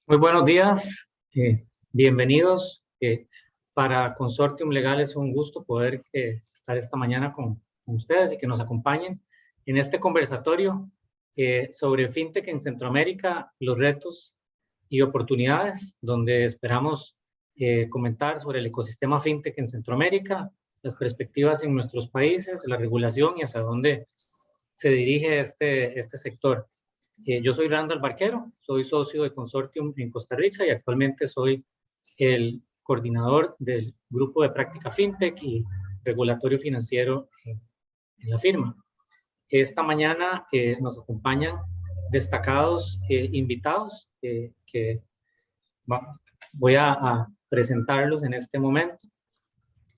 Muy buenos días, bienvenidos. Para Consortium Legal es un gusto poder estar esta mañana con ustedes y que nos acompañen en este conversatorio sobre FinTech en Centroamérica, los retos y oportunidades, donde esperamos comentar sobre el ecosistema FinTech en Centroamérica, las perspectivas en nuestros países, la regulación y hacia dónde se dirige este sector. Yo soy Randall Barquero, soy socio de Consortium en Costa Rica y actualmente soy el coordinador del grupo de práctica FinTech y regulatorio financiero en la firma. Esta mañana nos acompañan destacados invitados que voy a presentarlos en este momento.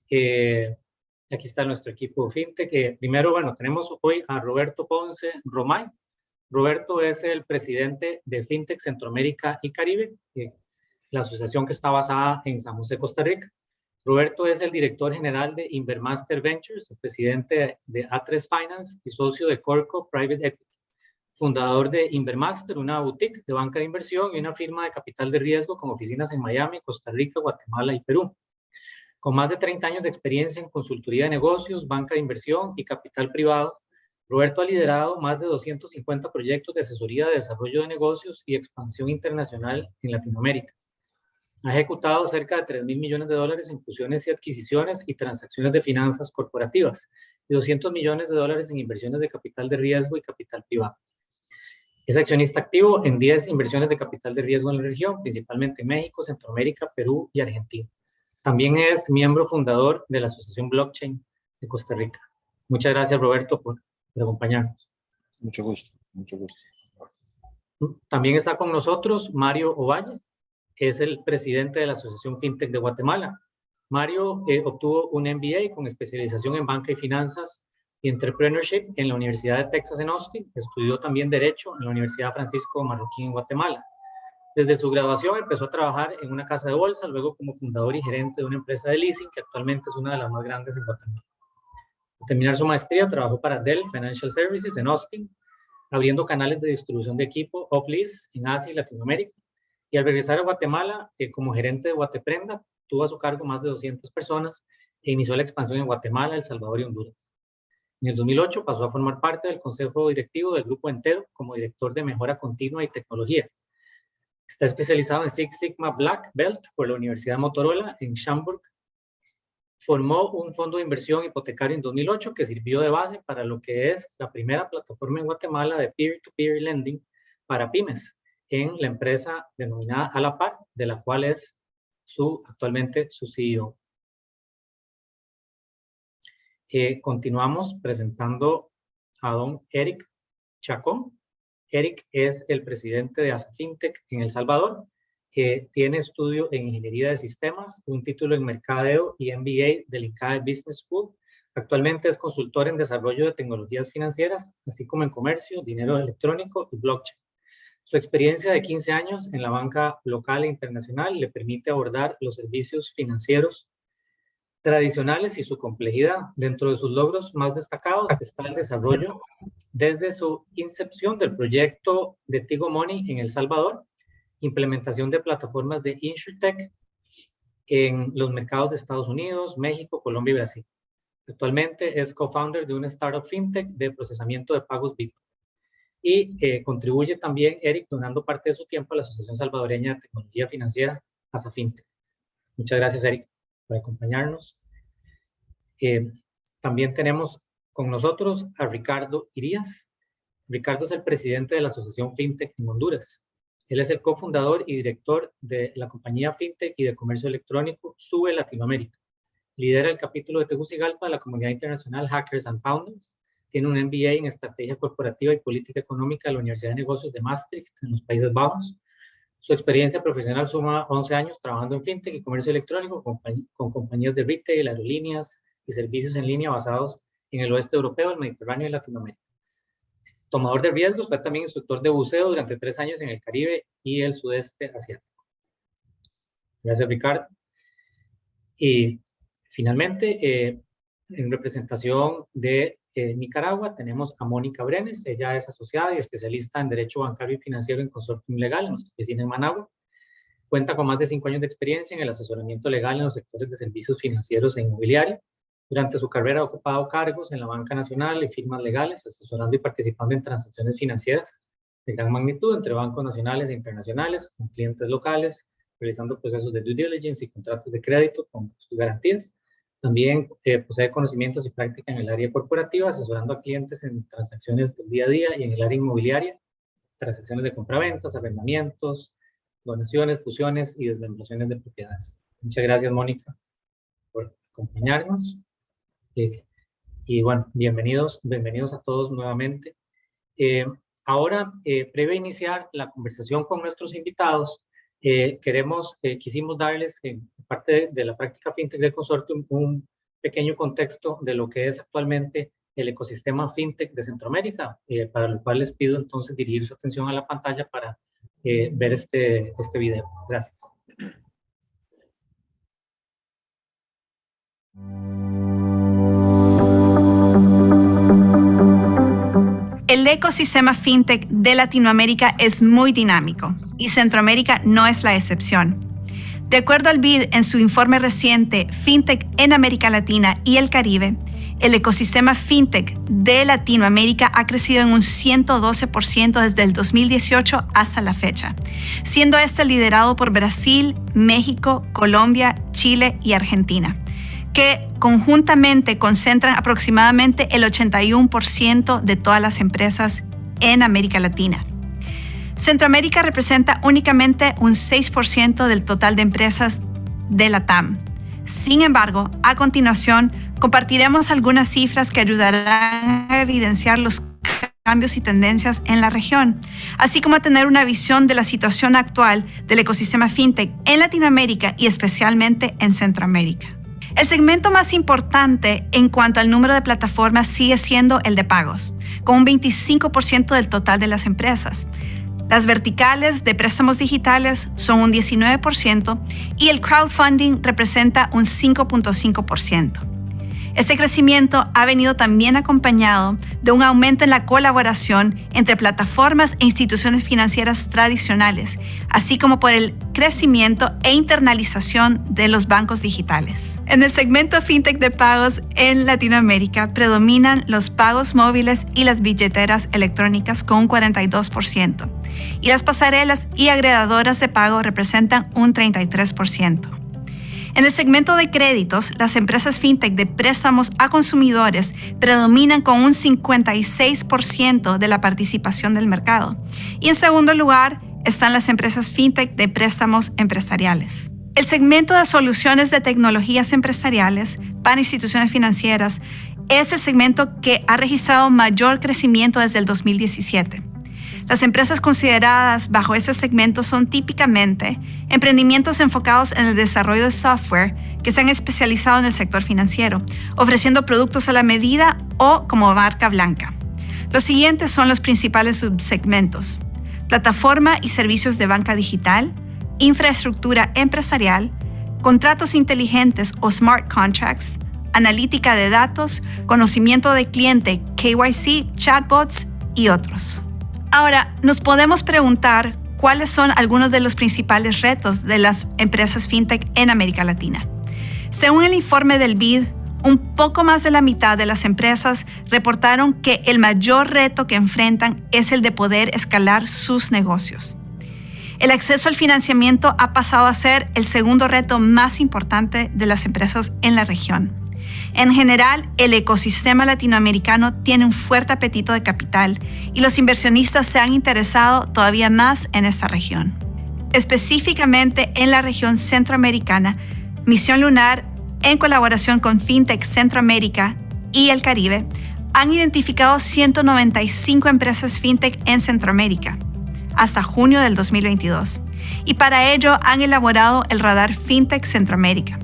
Aquí está nuestro equipo FinTech. Primero, tenemos hoy a Roberto Ponce Romay. Roberto es el presidente de FinTech Centroamérica y Caribe, la asociación que está basada en San José, Costa Rica. Roberto es el director general de Invermaster Ventures, el presidente de A3 Finance y socio de Corco Private Equity, fundador de Invermaster, una boutique de banca de inversión y una firma de capital de riesgo con oficinas en Miami, Costa Rica, Guatemala y Perú. Con más de 30 años de experiencia en consultoría de negocios, banca de inversión y capital privado, Roberto ha liderado más de 250 proyectos de asesoría de desarrollo de negocios y expansión internacional en Latinoamérica. Ha ejecutado cerca de $3.000 millones en fusiones y adquisiciones y transacciones de finanzas corporativas y $200 millones en inversiones de capital de riesgo y capital privado. Es accionista activo en 10 inversiones de capital de riesgo en la región, principalmente en México, Centroamérica, Perú y Argentina. También es miembro fundador de la Asociación Blockchain de Costa Rica. Muchas gracias, Roberto, por acompañarnos. Mucho gusto, mucho gusto. También está con nosotros Mario Ovalle, que es el presidente de la Asociación FinTech de Guatemala. Mario obtuvo un MBA con especialización en banca y finanzas y entrepreneurship en la Universidad de Texas en Austin. Estudió también Derecho en la Universidad Francisco Marroquín en Guatemala. Desde su graduación empezó a trabajar en una casa de bolsa, luego como fundador y gerente de una empresa de leasing que actualmente es una de las más grandes en Guatemala. Tras terminar su maestría, trabajó para Dell Financial Services en Austin, abriendo canales de distribución de equipo off-lease en Asia y Latinoamérica. Y al regresar a Guatemala, como gerente de Guateprenda, tuvo a su cargo más de 200 personas e inició la expansión en Guatemala, El Salvador y Honduras. En el 2008 pasó a formar parte del consejo directivo del Grupo Entero como director de mejora continua y tecnología. Está especializado en Six Sigma Black Belt por la Universidad Motorola en Schaumburg. Formó un fondo de inversión hipotecario en 2008 que sirvió de base para lo que es la primera plataforma en Guatemala de peer-to-peer lending para pymes en la empresa denominada Alapar, de la cual es actualmente su CEO. Continuamos presentando a don Eric Chacón. Eric es el presidente de ASA FinTech en El Salvador. Tiene estudio en Ingeniería de Sistemas, un título en Mercadeo y MBA del INCAE Business School. Actualmente es consultor en desarrollo de tecnologías financieras, así como en comercio, dinero electrónico y blockchain. Su experiencia de 15 años en la banca local e internacional le permite abordar los servicios financieros tradicionales y su complejidad. Dentro de sus logros más destacados está el desarrollo desde su incepción del proyecto de Tigo Money en El Salvador, implementación de plataformas de InsurTech en los mercados de Estados Unidos, México, Colombia y Brasil. Actualmente es co-founder de una startup FinTech de procesamiento de pagos Bitcoin. Y contribuye también, Eric, donando parte de su tiempo a la Asociación Salvadoreña de Tecnología Financiera, ASA FinTech. Muchas gracias, Eric, por acompañarnos. También tenemos con nosotros a Ricardo Irías. Ricardo es el presidente de la Asociación FinTech en Honduras. Él es el cofundador y director de la compañía FinTech y de comercio electrónico SUBE Latinoamérica. Lidera el capítulo de Tegucigalpa de la comunidad internacional Hackers and Founders. Tiene un MBA en Estrategia Corporativa y Política Económica de la Universidad de Negocios de Maastricht, en los Países Bajos. Su experiencia profesional suma 11 años trabajando en FinTech y comercio electrónico con compañías de retail, aerolíneas y servicios en línea basados en el oeste europeo, el Mediterráneo y Latinoamérica. Tomador de riesgos, fue también instructor de buceo durante 3 años en el Caribe y el sudeste asiático. Gracias, Ricardo. Y finalmente, en representación de Nicaragua, tenemos a Mónica Brenes. Ella es asociada y especialista en Derecho Bancario y Financiero en Consortium Legal, en nuestra oficina en Managua. Cuenta con más de 5 años de experiencia en el asesoramiento legal en los sectores de servicios financieros e inmobiliario. Durante su carrera ha ocupado cargos en la banca nacional y firmas legales, asesorando y participando en transacciones financieras de gran magnitud entre bancos nacionales e internacionales, con clientes locales, realizando procesos de due diligence y contratos de crédito con sus garantías. También posee conocimientos y práctica en el área corporativa, asesorando a clientes en transacciones del día a día y en el área inmobiliaria, transacciones de compraventas, arrendamientos, donaciones, fusiones y desmembraciones de propiedades. Muchas gracias, Mónica, por acompañarnos. Y bueno, bienvenidos a todos nuevamente. Ahora, previo a iniciar la conversación con nuestros invitados, quisimos darles, parte de la práctica FinTech del consorcio, un pequeño contexto de lo que es actualmente el ecosistema FinTech de Centroamérica, para lo cual les pido entonces dirigir su atención a la pantalla para ver este video. Gracias. El ecosistema FinTech de Latinoamérica es muy dinámico y Centroamérica no es la excepción. De acuerdo al BID en su informe reciente FinTech en América Latina y el Caribe, el ecosistema FinTech de Latinoamérica ha crecido en un 112% desde el 2018 hasta la fecha, siendo este liderado por Brasil, México, Colombia, Chile y Argentina, que conjuntamente concentran aproximadamente el 81% de todas las empresas en América Latina. Centroamérica representa únicamente un 6% del total de empresas de la TAM. Sin embargo, a continuación compartiremos algunas cifras que ayudarán a evidenciar los cambios y tendencias en la región, así como a tener una visión de la situación actual del ecosistema FinTech en Latinoamérica y especialmente en Centroamérica. El segmento más importante en cuanto al número de plataformas sigue siendo el de pagos, con un 25% del total de las empresas. Las verticales de préstamos digitales son un 19% y el crowdfunding representa un 5.5%. Este crecimiento ha venido también acompañado de un aumento en la colaboración entre plataformas e instituciones financieras tradicionales, así como por el crecimiento e internalización de los bancos digitales. En el segmento FinTech de pagos en Latinoamérica predominan los pagos móviles y las billeteras electrónicas con un 42%, y las pasarelas y agregadoras de pago representan un 33%. En el segmento de créditos, las empresas FinTech de préstamos a consumidores predominan con un 56% de la participación del mercado. Y en segundo lugar están las empresas FinTech de préstamos empresariales. El segmento de soluciones de tecnologías empresariales para instituciones financieras es el segmento que ha registrado mayor crecimiento desde el 2017. Las empresas consideradas bajo ese segmento son típicamente emprendimientos enfocados en el desarrollo de software que se han especializado en el sector financiero, ofreciendo productos a la medida o como marca blanca. Los siguientes son los principales subsegmentos: plataforma y servicios de banca digital, infraestructura empresarial, contratos inteligentes o smart contracts, analítica de datos, conocimiento de cliente, KYC, chatbots y otros. Ahora, nos podemos preguntar cuáles son algunos de los principales retos de las empresas FinTech en América Latina. Según el informe del BID, un poco más de la mitad de las empresas reportaron que el mayor reto que enfrentan es el de poder escalar sus negocios. El acceso al financiamiento ha pasado a ser el segundo reto más importante de las empresas en la región. En general, el ecosistema latinoamericano tiene un fuerte apetito de capital y los inversionistas se han interesado todavía más en esta región. Específicamente en la región centroamericana, Misión Lunar, en colaboración con FinTech Centroamérica y el Caribe, han identificado 195 empresas FinTech en Centroamérica hasta junio del 2022, y para ello han elaborado el radar FinTech Centroamérica.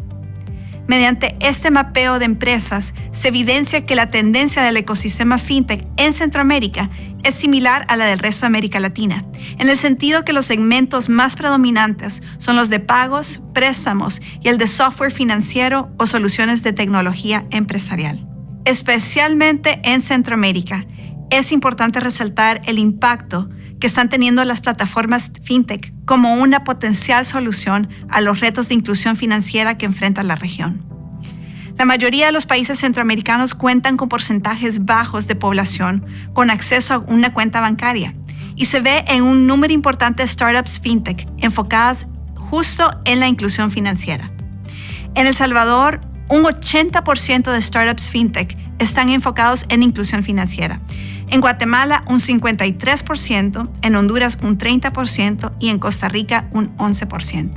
Mediante este mapeo de empresas, se evidencia que la tendencia del ecosistema FinTech en Centroamérica es similar a la del resto de América Latina, en el sentido que los segmentos más predominantes son los de pagos, préstamos y el de software financiero o soluciones de tecnología empresarial. Especialmente en Centroamérica, es importante resaltar el impacto que están teniendo las plataformas fintech como una potencial solución a los retos de inclusión financiera que enfrenta la región. La mayoría de los países centroamericanos cuentan con porcentajes bajos de población con acceso a una cuenta bancaria y se ve en un número importante de startups fintech enfocadas justo en la inclusión financiera. En El Salvador, un 80% de startups fintech están enfocados en inclusión financiera. En Guatemala, un 53%, en Honduras, un 30% y en Costa Rica, un 11%.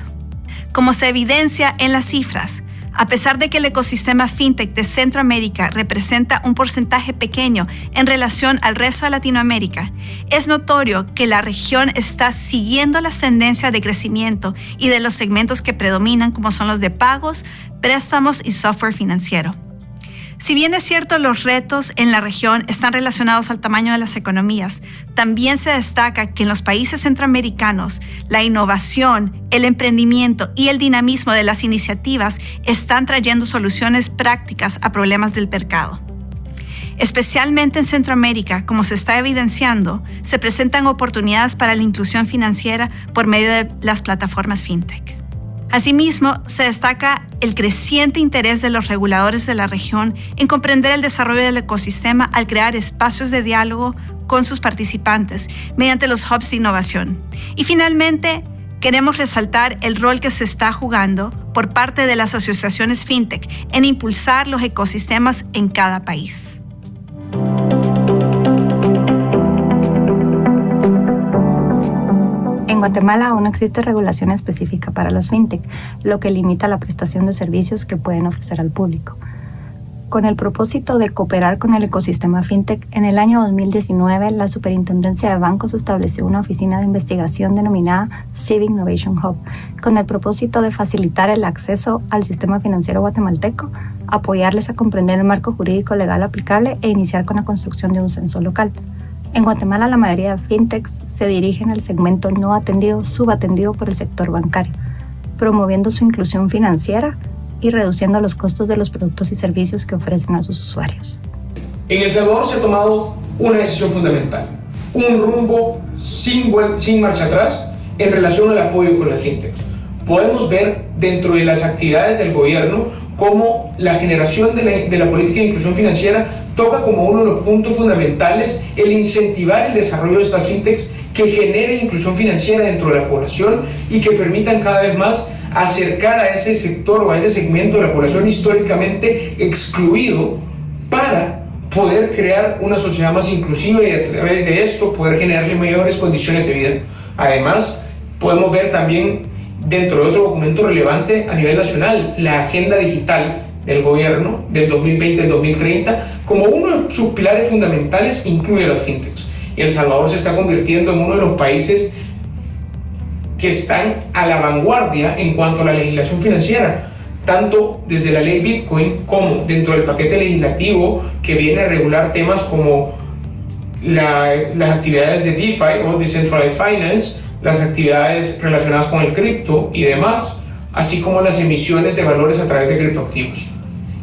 Como se evidencia en las cifras, a pesar de que el ecosistema fintech de Centroamérica representa un porcentaje pequeño en relación al resto de Latinoamérica, es notorio que la región está siguiendo las tendencias de crecimiento y de los segmentos que predominan, como son los de pagos, préstamos y software financiero. Si bien es cierto los retos en la región están relacionados al tamaño de las economías, también se destaca que en los países centroamericanos la innovación, el emprendimiento y el dinamismo de las iniciativas están trayendo soluciones prácticas a problemas del mercado. Especialmente en Centroamérica, como se está evidenciando, se presentan oportunidades para la inclusión financiera por medio de las plataformas fintech. Asimismo, se destaca el creciente interés de los reguladores de la región en comprender el desarrollo del ecosistema al crear espacios de diálogo con sus participantes mediante los hubs de innovación. Y finalmente, queremos resaltar el rol que se está jugando por parte de las asociaciones fintech en impulsar los ecosistemas en cada país. En Guatemala aún no existe regulación específica para las fintech, lo que limita la prestación de servicios que pueden ofrecer al público. Con el propósito de cooperar con el ecosistema fintech, en el año 2019 la Superintendencia de Bancos estableció una oficina de investigación denominada Civic Innovation Hub, con el propósito de facilitar el acceso al sistema financiero guatemalteco, apoyarles a comprender el marco jurídico legal aplicable e iniciar con la construcción de un censo local. En Guatemala, la mayoría de fintechs se dirigen al segmento no atendido, subatendido por el sector bancario, promoviendo su inclusión financiera y reduciendo los costos de los productos y servicios que ofrecen a sus usuarios. En El Salvador se ha tomado una decisión fundamental, un rumbo sin marcha atrás en relación al apoyo con las fintechs. Podemos ver dentro de las actividades del gobierno cómo la generación de la política de inclusión financiera toca como uno de los puntos fundamentales el incentivar el desarrollo de estas fintechs que generen inclusión financiera dentro de la población y que permitan cada vez más acercar a ese sector o a ese segmento de la población históricamente excluido para poder crear una sociedad más inclusiva y a través de esto poder generarle mayores condiciones de vida. Además, podemos ver también dentro de otro documento relevante a nivel nacional, la agenda digital del gobierno del 2020 al 2030, como uno de sus pilares fundamentales incluye las fintechs. Y El Salvador se está convirtiendo en uno de los países que están a la vanguardia en cuanto a la legislación financiera, tanto desde la ley Bitcoin como dentro del paquete legislativo que viene a regular temas como las actividades de DeFi o Decentralized Finance, las actividades relacionadas con el cripto y demás, así como las emisiones de valores a través de criptoactivos.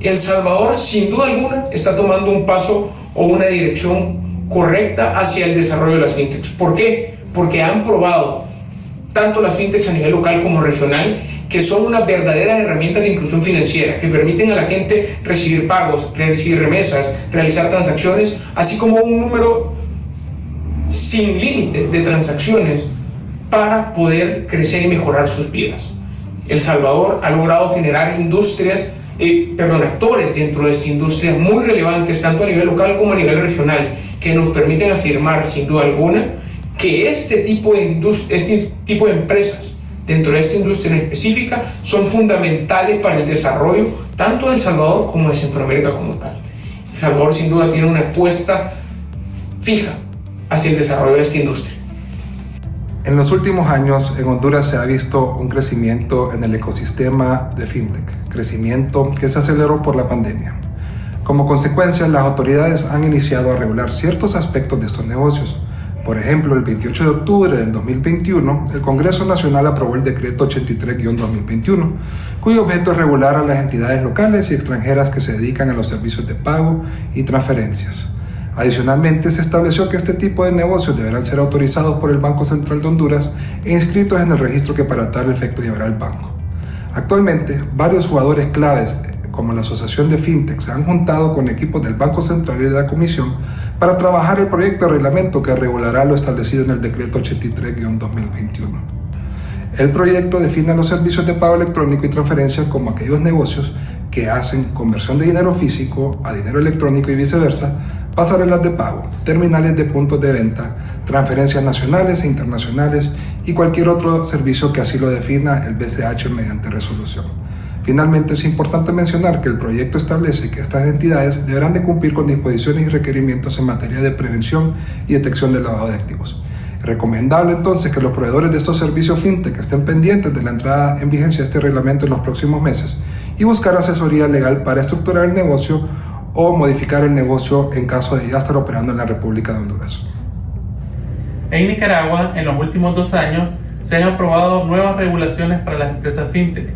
El Salvador, sin duda alguna, está tomando un paso o una dirección correcta hacia el desarrollo de las fintechs. ¿Por qué? Porque han probado, tanto las fintechs a nivel local como regional, que son unas verdaderas herramientas de inclusión financiera, que permiten a la gente recibir pagos, recibir remesas, realizar transacciones, así como un número sin límite de transacciones para poder crecer y mejorar sus vidas. El Salvador ha logrado generar actores dentro de esta industria muy relevantes, tanto a nivel local como a nivel regional, que nos permiten afirmar sin duda alguna que este tipo de empresas dentro de esta industria en específica son fundamentales para el desarrollo tanto de El Salvador como de Centroamérica como tal. El Salvador sin duda tiene una apuesta fija hacia el desarrollo de esta industria. En los últimos años, en Honduras se ha visto un crecimiento en el ecosistema de fintech, crecimiento que se aceleró por la pandemia. Como consecuencia, las autoridades han iniciado a regular ciertos aspectos de estos negocios. Por ejemplo, el 28 de octubre del 2021, el Congreso Nacional aprobó el Decreto 83-2021, cuyo objeto es regular a las entidades locales y extranjeras que se dedican a los servicios de pago y transferencias. Adicionalmente, se estableció que este tipo de negocios deberán ser autorizados por el Banco Central de Honduras e inscritos en el registro que para tal efecto llevará el banco. Actualmente, varios jugadores claves, como la Asociación de Fintech, se han juntado con equipos del Banco Central y de la Comisión para trabajar el proyecto de reglamento que regulará lo establecido en el Decreto 83-2021. El proyecto define los servicios de pago electrónico y transferencias como aquellos negocios que hacen conversión de dinero físico a dinero electrónico y viceversa, pasarelas de pago, terminales de puntos de venta, transferencias nacionales e internacionales y cualquier otro servicio que así lo defina el BCH mediante resolución. Finalmente, es importante mencionar que el proyecto establece que estas entidades deberán de cumplir con disposiciones y requerimientos en materia de prevención y detección del lavado de activos. Es recomendable entonces que los proveedores de estos servicios fintech estén pendientes de la entrada en vigencia de este reglamento en los próximos meses y buscar asesoría legal para estructurar el negocio o modificar el negocio en caso de ya estar operando en la República de Honduras. En Nicaragua, en los últimos 2 años, se han aprobado nuevas regulaciones para las empresas fintech.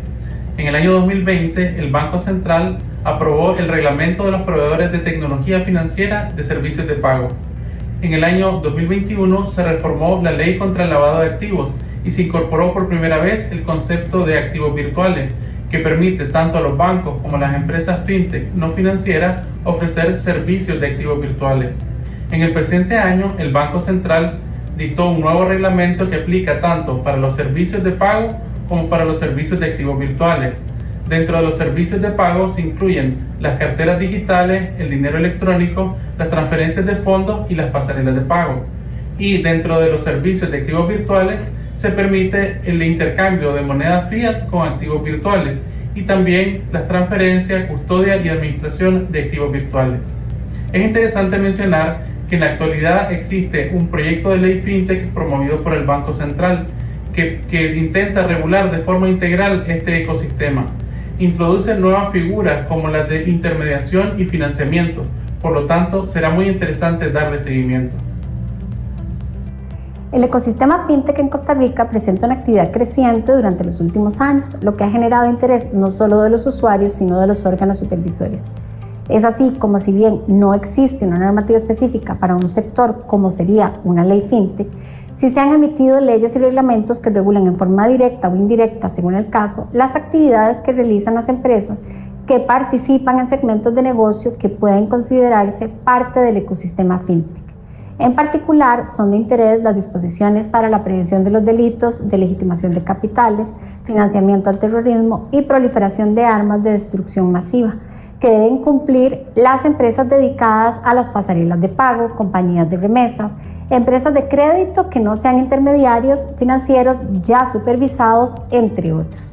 En el año 2020, el Banco Central aprobó el Reglamento de los Proveedores de Tecnología Financiera de Servicios de Pago. En el año 2021 se reformó la Ley contra el Lavado de Activos y se incorporó por primera vez el concepto de activos virtuales, que permite tanto a los bancos como a las empresas fintech no financieras ofrecer servicios de activos virtuales. En el presente año, el Banco Central dictó un nuevo reglamento que aplica tanto para los servicios de pago como para los servicios de activos virtuales. Dentro de los servicios de pago se incluyen las carteras digitales, el dinero electrónico, las transferencias de fondos y las pasarelas de pago. Y dentro de los servicios de activos virtuales se permite el intercambio de moneda fiat con activos virtuales y también las transferencias, custodia y administración de activos virtuales. Es interesante mencionar que en la actualidad existe un proyecto de ley fintech promovido por el Banco Central que intenta regular de forma integral este ecosistema. Introduce nuevas figuras como las de intermediación y financiamiento, por lo tanto será muy interesante darle seguimiento. El ecosistema fintech en Costa Rica presenta una actividad creciente durante los últimos años, lo que ha generado interés no solo de los usuarios, sino de los órganos supervisores. Es así como, si bien no existe una normativa específica para un sector como sería una ley fintech, sí se han emitido leyes y reglamentos que regulan en forma directa o indirecta, según el caso, las actividades que realizan las empresas que participan en segmentos de negocio que pueden considerarse parte del ecosistema fintech. En particular, son de interés las disposiciones para la prevención de los delitos de legitimación de capitales, financiamiento al terrorismo y proliferación de armas de destrucción masiva, que deben cumplir las empresas dedicadas a las pasarelas de pago, compañías de remesas, empresas de crédito que no sean intermediarios financieros ya supervisados, entre otros.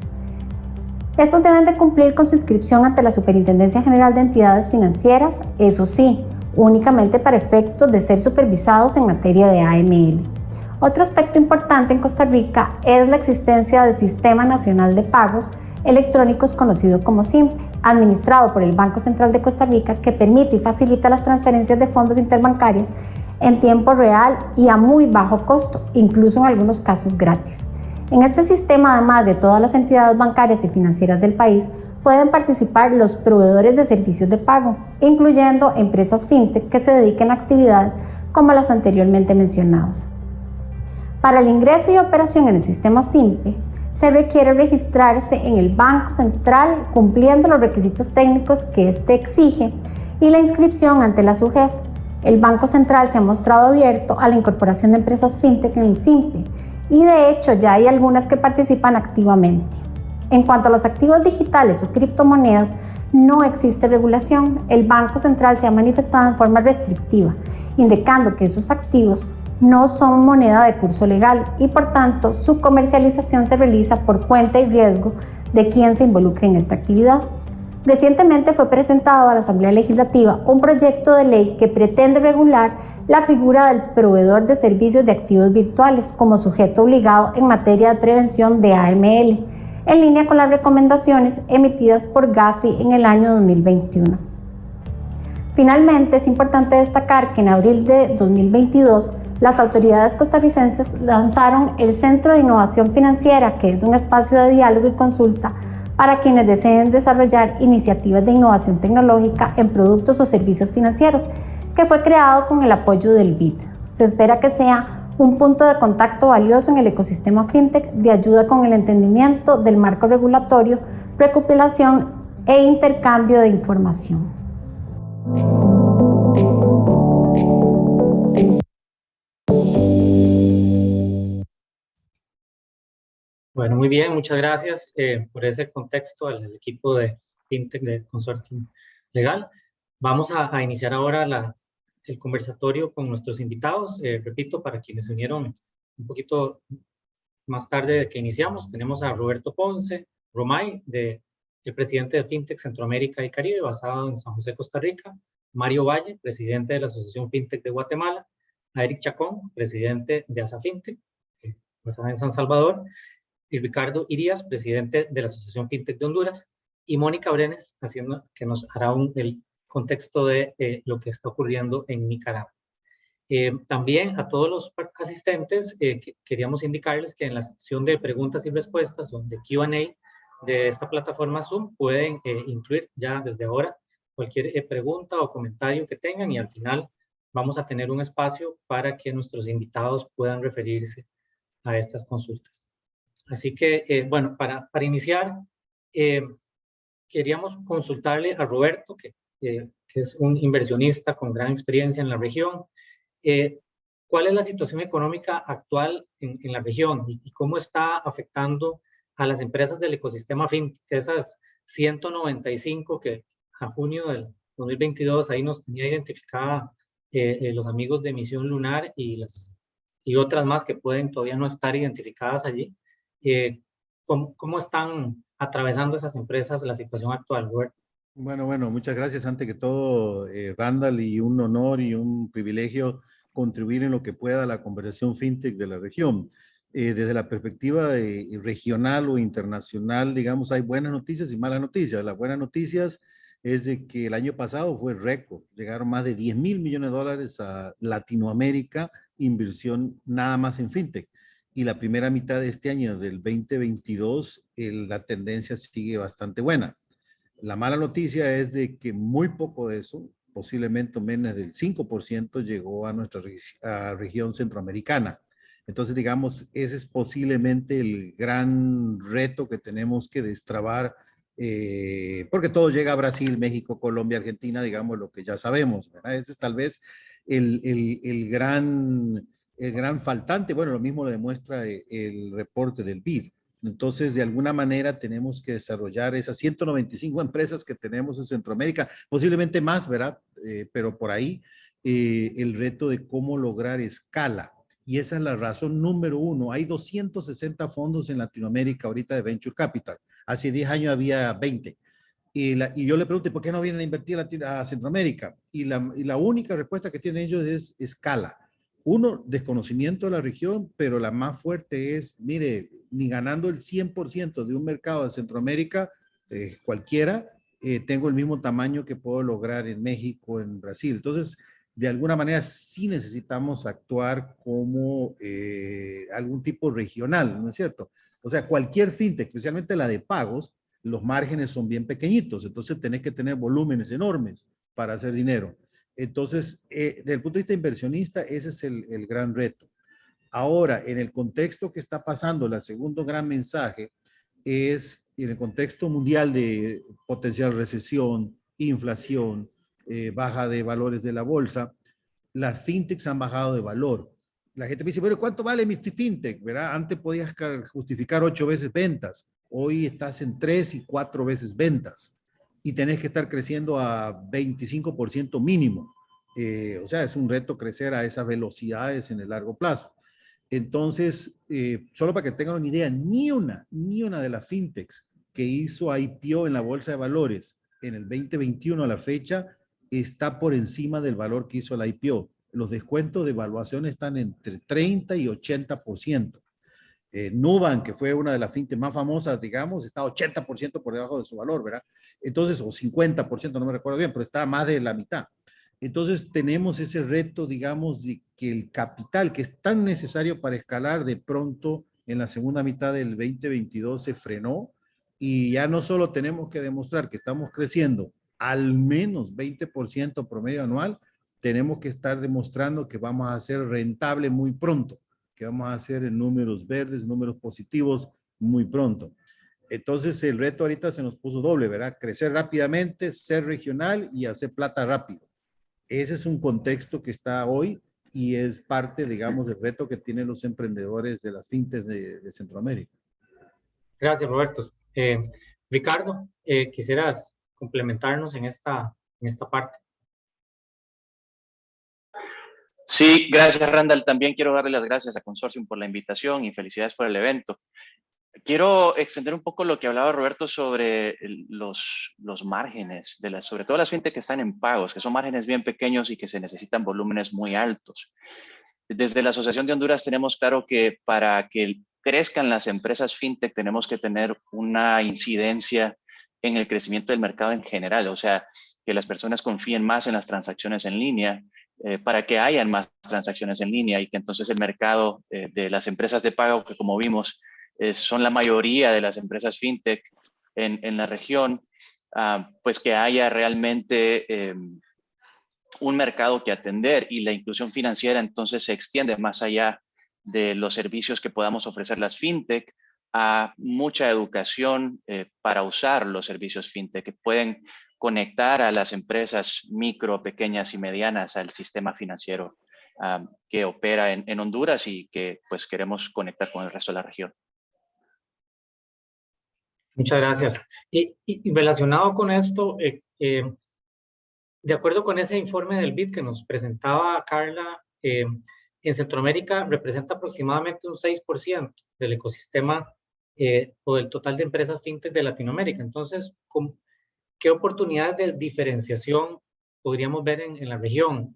Estos deben de cumplir con su inscripción ante la Superintendencia General de Entidades Financieras, eso sí, únicamente para efectos de ser supervisados en materia de AML. Otro aspecto importante en Costa Rica es la existencia del Sistema Nacional de Pagos Electrónicos conocido como SIMPE, administrado por el Banco Central de Costa Rica, que permite y facilita las transferencias de fondos interbancarias en tiempo real y a muy bajo costo, incluso en algunos casos gratis. En este sistema, además de todas las entidades bancarias y financieras del país, pueden participar los proveedores de servicios de pago, incluyendo empresas fintech que se dediquen a actividades como las anteriormente mencionadas. Para el ingreso y operación en el sistema SIMPE, se requiere registrarse en el Banco Central cumpliendo los requisitos técnicos que éste exige y la inscripción ante la SUGEF. El Banco Central se ha mostrado abierto a la incorporación de empresas fintech en el SIMPE y de hecho ya hay algunas que participan activamente. En cuanto a los activos digitales o criptomonedas, no existe regulación. El Banco Central se ha manifestado en forma restrictiva, indicando que esos activos no son moneda de curso legal y por tanto su comercialización se realiza por cuenta y riesgo de quien se involucre en esta actividad. Recientemente fue presentado a la Asamblea Legislativa un proyecto de ley que pretende regular la figura del proveedor de servicios de activos virtuales como sujeto obligado en materia de prevención de AML, en línea con las recomendaciones emitidas por Gafi en el año 2021. Finalmente, es importante destacar que en abril de 2022, las autoridades costarricenses lanzaron el Centro de Innovación Financiera, que es un espacio de diálogo y consulta para quienes deseen desarrollar iniciativas de innovación tecnológica en productos o servicios financieros, que fue creado con el apoyo del BID. Se espera que sea un punto de contacto valioso en el ecosistema fintech de ayuda con el entendimiento del marco regulatorio, recopilación e intercambio de información. Bueno, muy bien, muchas gracias por ese contexto al equipo de FinTech de Consortium Legal. Vamos a iniciar ahora el conversatorio con nuestros invitados. Repito, para quienes se unieron un poquito más tarde de que iniciamos, tenemos a Roberto Ponce Romay, el presidente de FinTech Centroamérica y Caribe, basado en San José, Costa Rica; Mario Valle, presidente de la Asociación FinTech de Guatemala; a Eric Chacón, presidente de ASA FinTech, basada en San Salvador; y Ricardo Irías, presidente de la Asociación FinTech de Honduras; y Mónica Brenes, que nos hará el contexto de lo que está ocurriendo en Nicaragua. También a todos los asistentes queríamos indicarles que en la sección de preguntas y respuestas o de Q&A de esta plataforma Zoom pueden incluir ya desde ahora cualquier pregunta o comentario que tengan, y al final vamos a tener un espacio para que nuestros invitados puedan referirse a estas consultas. Así que, bueno, para iniciar, queríamos consultarle a Roberto, que es un inversionista con gran experiencia en la región. ¿Cuál es la situación económica actual en la región y cómo está afectando a las empresas del ecosistema FinTech? Esas 195 que a junio del 2022 ahí nos tenía identificada los amigos de Misión Lunar y otras más que pueden todavía no estar identificadas allí. ¿Cómo están atravesando esas empresas la situación actual, Roberto? Bueno, muchas gracias. Antes que todo, Randall, y un honor y un privilegio contribuir en lo que pueda a la conversación FinTech de la región. Desde la perspectiva regional o internacional, digamos, hay buenas noticias y malas noticias. Las buenas noticias es de que el año pasado fue récord. Llegaron más de 10.000 millones de dólares a Latinoamérica, inversión nada más en FinTech. Y la primera mitad de este año, del 2022, la tendencia sigue bastante buena. La mala noticia es de que muy poco de eso, posiblemente menos del 5%, llegó a nuestra región centroamericana. Entonces, digamos, ese es posiblemente el gran reto que tenemos que destrabar, porque todo llega a Brasil, México, Colombia, Argentina, digamos, lo que ya sabemos, ¿verdad? Ese es tal vez el gran faltante. Bueno, lo mismo lo demuestra el reporte del BID. Entonces, de alguna manera tenemos que desarrollar esas 195 empresas que tenemos en Centroamérica, posiblemente más, ¿verdad? Pero por ahí el reto de cómo lograr escala. Y esa es la razón número uno. Hay 260 fondos en Latinoamérica ahorita de Venture Capital. Hace 10 años había 20. Y yo le pregunté, ¿por qué no vienen a invertir a Centroamérica? Y la única respuesta que tienen ellos es escala. Uno, desconocimiento de la región, pero la más fuerte es, mire, ni ganando el 100% de un mercado de Centroamérica, cualquiera, tengo el mismo tamaño que puedo lograr en México, en Brasil. Entonces, de alguna manera sí necesitamos actuar como algún tipo regional, ¿no es cierto? O sea, cualquier fintech, especialmente la de pagos, los márgenes son bien pequeñitos, entonces tenés que tener volúmenes enormes para hacer dinero. Entonces, desde el punto de vista inversionista, ese es el gran reto. Ahora, en el contexto que está pasando, el segundo gran mensaje es, en el contexto mundial de potencial recesión, inflación, baja de valores de la bolsa, las fintechs han bajado de valor. La gente me dice, pero ¿cuánto vale mi fintech? ¿Verdad? Antes podías justificar 8 veces ventas. Hoy estás en 3 y 4 veces ventas. Y tenés que estar creciendo a 25% mínimo. O sea, es un reto crecer a esas velocidades en el largo plazo. Entonces, solo para que tengan una idea, ni una de las fintechs que hizo IPO en la bolsa de valores en el 2021 a la fecha está por encima del valor que hizo la IPO. Los descuentos de evaluación están entre 30 y 80%. Nubank, que fue una de las fintechs más famosas, digamos, está 80% por debajo de su valor, ¿verdad? Entonces, o 50%, no me recuerdo bien, pero está más de la mitad. Entonces, tenemos ese reto, digamos, de que el capital que es tan necesario para escalar, de pronto, en la segunda mitad del 2022 se frenó, y ya no solo tenemos que demostrar que estamos creciendo al menos 20% promedio anual, tenemos que estar demostrando que vamos a ser rentable muy pronto, que vamos a hacer en números verdes, números positivos muy pronto. Entonces el reto ahorita se nos puso doble, ¿verdad? Crecer rápidamente, ser regional y hacer plata rápido. Ese es un contexto que está hoy y es parte, digamos, del reto que tienen los emprendedores de las fintechs de Centroamérica. Gracias, Roberto. Ricardo, ¿quisieras complementarnos en esta parte? Sí, gracias, Randall. También quiero darle las gracias a Consortium por la invitación y felicidades por el evento. Quiero extender un poco lo que hablaba Roberto sobre los márgenes, sobre todo las fintech que están en pagos, que son márgenes bien pequeños y que se necesitan volúmenes muy altos. Desde la Asociación de Honduras tenemos claro que para que crezcan las empresas fintech tenemos que tener una incidencia en el crecimiento del mercado en general, o sea, que las personas confíen más en las transacciones en línea, para que hayan más transacciones en línea y que entonces el mercado de las empresas de pago, que como vimos, son la mayoría de las empresas fintech en la región, pues que haya realmente un mercado que atender y la inclusión financiera entonces se extiende más allá de los servicios que podamos ofrecer las fintech a mucha educación para usar los servicios fintech que pueden conectar a las empresas micro, pequeñas y medianas al sistema financiero que opera en Honduras y que pues queremos conectar con el resto de la región. Muchas gracias. Y relacionado con esto, de acuerdo con ese informe del BID que nos presentaba Carla, en Centroamérica representa aproximadamente un 6% del ecosistema o del total de empresas fintech de Latinoamérica. Entonces, ¿qué oportunidades de diferenciación podríamos ver en la región?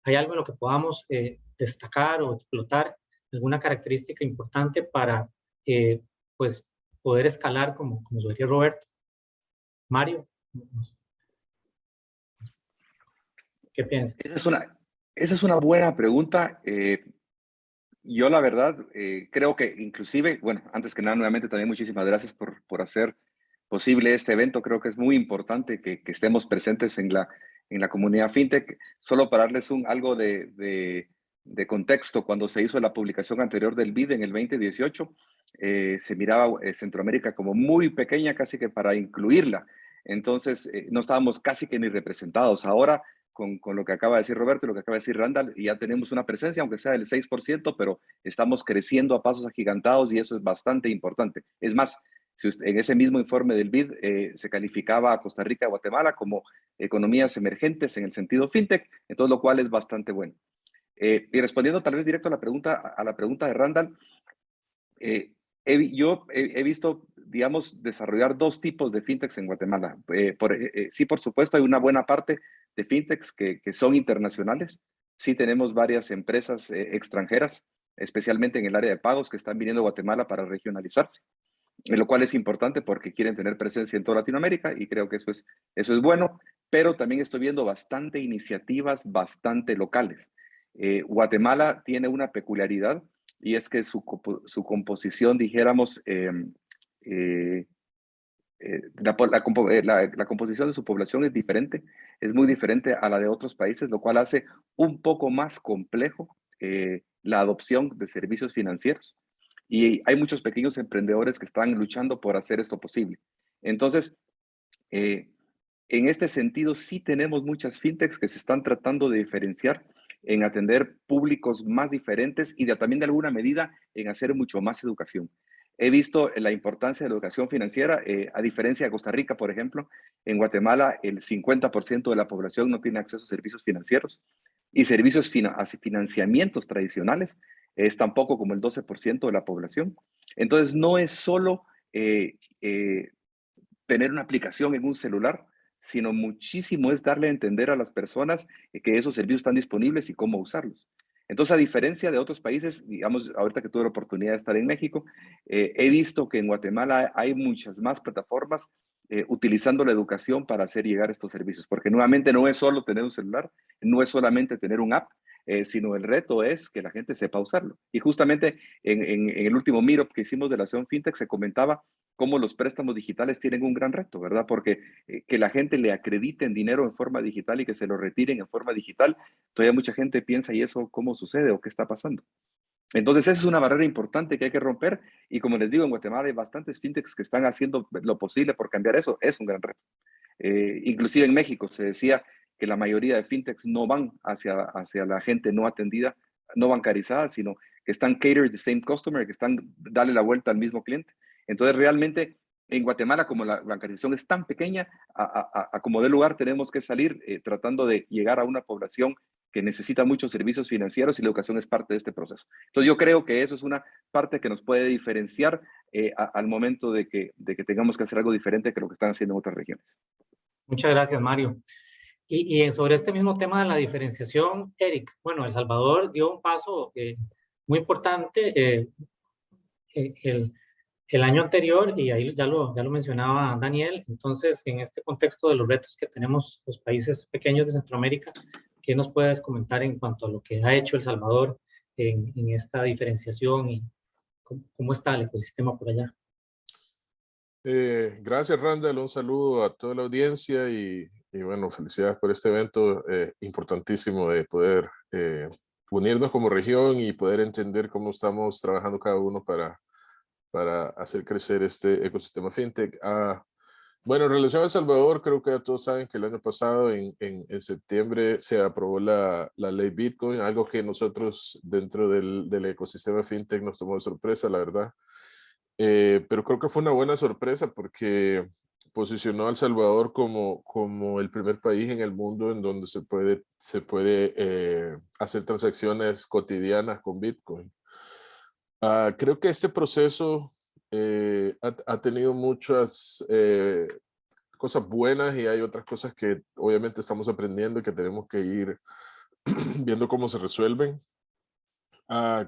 ¿Hay algo en lo que podamos destacar o explotar? ¿Alguna característica importante para pues, poder escalar, como sugería Roberto? Mario, ¿qué piensas? Esa es una buena pregunta. Yo la verdad creo que inclusive, bueno, antes que nada, nuevamente también muchísimas gracias por hacer posible este evento. Creo que es muy importante que estemos presentes en la comunidad fintech. Solo para darles algo de contexto, cuando se hizo la publicación anterior del BID en el 2018, se miraba Centroamérica como muy pequeña, casi que para incluirla. Entonces, no estábamos casi que ni representados. Ahora, con lo que acaba de decir Roberto y lo que acaba de decir Randall, ya tenemos una presencia, aunque sea del 6%, pero estamos creciendo a pasos agigantados y eso es bastante importante. Es más, si usted, en ese mismo informe del BID se calificaba a Costa Rica y Guatemala como economías emergentes en el sentido fintech, entonces lo cual es bastante bueno. Y respondiendo tal vez directo a la pregunta de Randall, yo he visto, digamos, desarrollar dos tipos de fintechs en Guatemala. Sí, por supuesto, hay una buena parte de fintechs que son internacionales. Sí tenemos varias empresas extranjeras, especialmente en el área de pagos, que están viniendo a Guatemala para regionalizarse, lo cual es importante porque quieren tener presencia en toda Latinoamérica y creo que eso es bueno, pero también estoy viendo bastante iniciativas bastante locales. Guatemala tiene una peculiaridad y es que su composición, dijéramos, la composición de su población es diferente, es muy diferente a la de otros países, lo cual hace un poco más complejo la adopción de servicios financieros. Y hay muchos pequeños emprendedores que están luchando por hacer esto posible. Entonces, en este sentido, sí tenemos muchas fintechs que se están tratando de diferenciar en atender públicos más diferentes y también de alguna medida en hacer mucho más educación. He visto la importancia de la educación financiera, a diferencia de Costa Rica, por ejemplo. En Guatemala, el 50% de la población no tiene acceso a servicios financieros y servicios financiamientos tradicionales es tan poco como el 12% de la población. Entonces, no es solo tener una aplicación en un celular, sino muchísimo es darle a entender a las personas que esos servicios están disponibles y cómo usarlos. Entonces, a diferencia de otros países, digamos, ahorita que tuve la oportunidad de estar en México, he visto que en Guatemala hay muchas más plataformas utilizando la educación para hacer llegar estos servicios, porque nuevamente no es solo tener un celular, no es solamente tener un app, sino el reto es que la gente sepa usarlo. Y justamente en el último meetup que hicimos de la Asociación FinTech se comentaba cómo los préstamos digitales tienen un gran reto, ¿verdad? Porque que la gente le acrediten dinero en forma digital y que se lo retiren en forma digital, todavía mucha gente piensa, ¿y eso cómo sucede o qué está pasando? Entonces, esa es una barrera importante que hay que romper. Y como les digo, en Guatemala hay bastantes fintechs que están haciendo lo posible por cambiar eso. Es un gran reto. Inclusive en México se decía que la mayoría de fintechs no van hacia la gente no atendida, no bancarizada, sino que están catered the same customer, que están darle la vuelta al mismo cliente. Entonces, realmente, en Guatemala, como la bancarización es tan pequeña, a como de lugar tenemos que salir tratando de llegar a una población que necesita muchos servicios financieros y la educación es parte de este proceso. Entonces, yo creo que eso es una parte que nos puede diferenciar al momento de que tengamos que hacer algo diferente que lo que están haciendo en otras regiones. Muchas gracias, Mario. Y sobre este mismo tema de la diferenciación, Eric, bueno, El Salvador dio un paso muy importante el año anterior, y ahí ya lo mencionaba Daniel. Entonces, en este contexto de los retos que tenemos los países pequeños de Centroamérica, ¿qué nos puedes comentar en cuanto a lo que ha hecho El Salvador en esta diferenciación y cómo está el ecosistema por allá? Gracias, Randall. Un saludo a toda la audiencia y bueno, felicidades por este evento importantísimo de poder unirnos como región y poder entender cómo estamos trabajando cada uno para hacer crecer este ecosistema fintech. Bueno, en relación a El Salvador, creo que todos saben que el año pasado, en septiembre, se aprobó la ley Bitcoin, algo que nosotros dentro del ecosistema fintech nos tomó de sorpresa, la verdad. Pero creo que fue una buena sorpresa porque posicionó a El Salvador como el primer país en el mundo en donde se puede hacer transacciones cotidianas con Bitcoin. Creo que este proceso ha tenido muchas cosas buenas y hay otras cosas que obviamente estamos aprendiendo y que tenemos que ir viendo cómo se resuelven.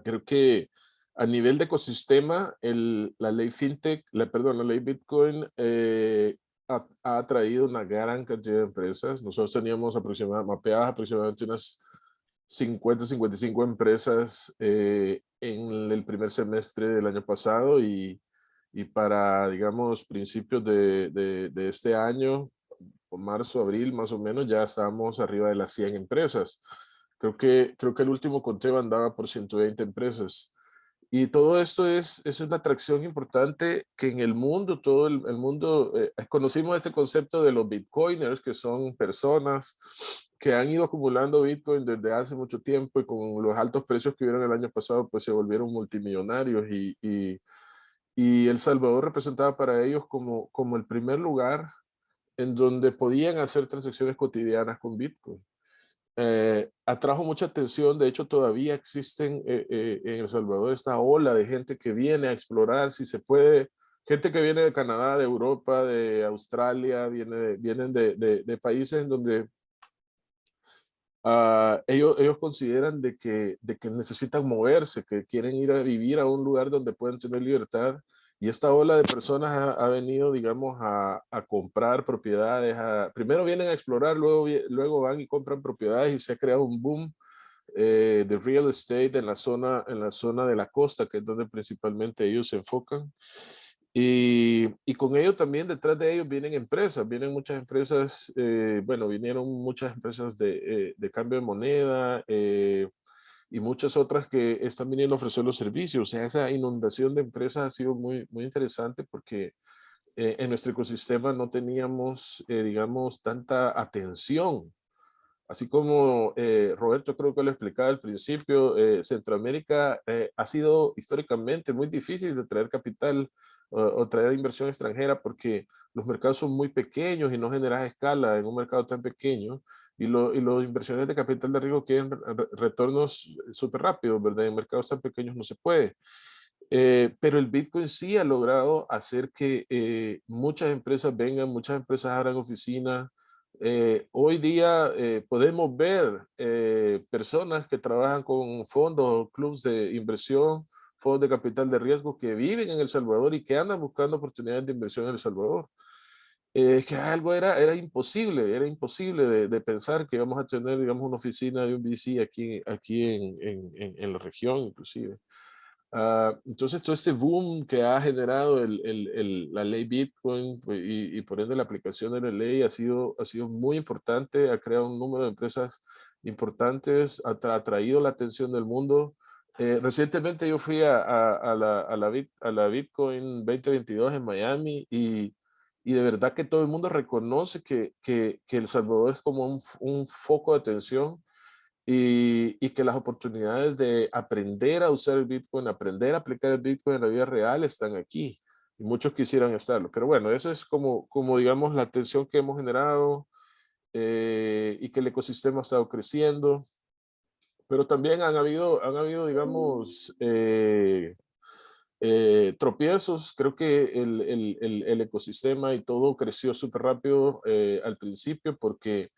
Creo que a nivel de ecosistema, la ley fintech, la ley Bitcoin ha atraído una gran cantidad de empresas. Nosotros teníamos mapeadas aproximadamente unas 50, 55 empresas en el primer semestre del año pasado y para, digamos, principios de este año, o marzo, abril, más o menos, ya estábamos arriba de las 100 empresas. Creo que el último conteo andaba por 120 empresas. Y todo esto es una atracción importante que en el mundo, todo el mundo, conocimos este concepto de los bitcoiners, que son personas que han ido acumulando Bitcoin desde hace mucho tiempo y con los altos precios que hubieron el año pasado, pues se volvieron multimillonarios y El Salvador representaba para ellos como el primer lugar en donde podían hacer transacciones cotidianas con Bitcoin. Atrajo mucha atención, de hecho todavía existen en El Salvador esta ola de gente que viene a explorar si se puede, gente que viene de Canadá, de Europa, de Australia, vienen de países en donde ellos consideran de que necesitan moverse, que quieren ir a vivir a un lugar donde pueden tener libertad. Y esta ola de personas ha venido, digamos, a comprar propiedades. Primero vienen a explorar, luego van y compran propiedades y se ha creado un boom de real estate en la zona de la costa, que es donde principalmente ellos se enfocan. Y con ello también detrás de ellos vienen muchas empresas, vinieron muchas empresas de cambio de moneda y muchas otras que están viniendo a ofrecer los servicios. O sea, esa inundación de empresas ha sido muy, muy interesante porque en nuestro ecosistema no teníamos, digamos, tanta atención. Así como Roberto creo que lo explicaba al principio, Centroamérica ha sido históricamente muy difícil de traer capital o traer inversión extranjera porque los mercados son muy pequeños y no generas escala en un mercado tan pequeño y las inversiones de capital de riesgo quieren retornos súper rápidos, ¿verdad? En mercados tan pequeños no se puede. Pero el Bitcoin sí ha logrado hacer que muchas empresas vengan, muchas empresas abran oficinas. Hoy día podemos ver personas que trabajan con fondos, clubes de inversión, fondos de capital de riesgo que viven en El Salvador y que andan buscando oportunidades de inversión en El Salvador. Que algo era imposible de pensar que íbamos a tener, digamos, una oficina de un VC aquí en la región inclusive. Entonces, todo este boom que ha generado la ley Bitcoin y por ende la aplicación de la ley ha sido muy importante, ha creado un número de empresas importantes, ha atraído la atención del mundo. Recientemente yo fui a la Bitcoin 2022 en Miami y de verdad que todo el mundo reconoce que El Salvador es como un foco de atención. Y que las oportunidades de aprender a usar el Bitcoin, aprender a aplicar el Bitcoin en la vida real están aquí. Y muchos quisieran estarlo. Pero bueno, eso es como digamos, la atención que hemos generado y que el ecosistema ha estado creciendo. Pero también han habido digamos, tropiezos. Creo que el ecosistema y todo creció súper rápido al principio porque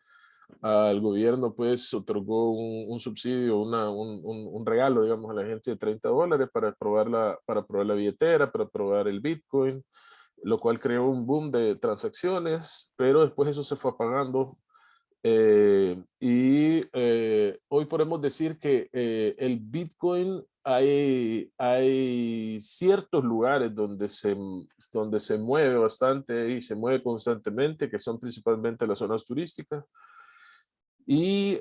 al gobierno pues otorgó un subsidio, un regalo, digamos, a la gente de $30 para probar la billetera, para probar el Bitcoin, lo cual creó un boom de transacciones, pero después eso se fue apagando. Hoy podemos decir que el Bitcoin hay ciertos lugares donde se mueve bastante y se mueve constantemente, que son principalmente las zonas turísticas. Y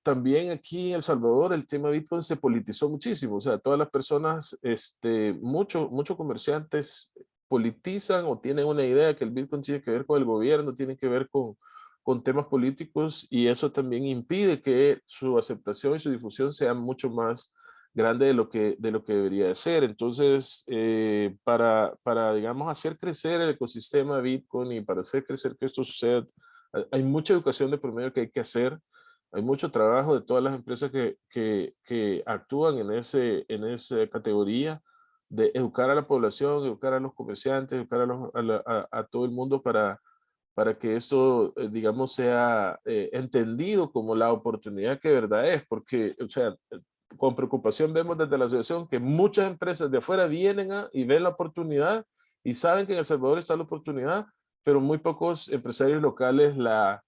también aquí en El Salvador el tema Bitcoin se politizó muchísimo. O sea, todas las personas, muchos comerciantes politizan o tienen una idea que el Bitcoin tiene que ver con el gobierno, tiene que ver con temas políticos, y eso también impide que su aceptación y su difusión sea mucho más grande de lo que debería de ser. Entonces, para, digamos, hacer crecer el ecosistema Bitcoin y para hacer crecer que esto suceda, hay mucha educación de por medio que hay que hacer. Hay mucho trabajo de todas las empresas que actúan en esa categoría de educar a la población, educar a los comerciantes, educar a todo el mundo para que esto, digamos, sea entendido como la oportunidad que de verdad es. Porque, o sea, con preocupación vemos desde la asociación que muchas empresas de afuera vienen y ven la oportunidad y saben que en El Salvador está la oportunidad, pero muy pocos empresarios locales la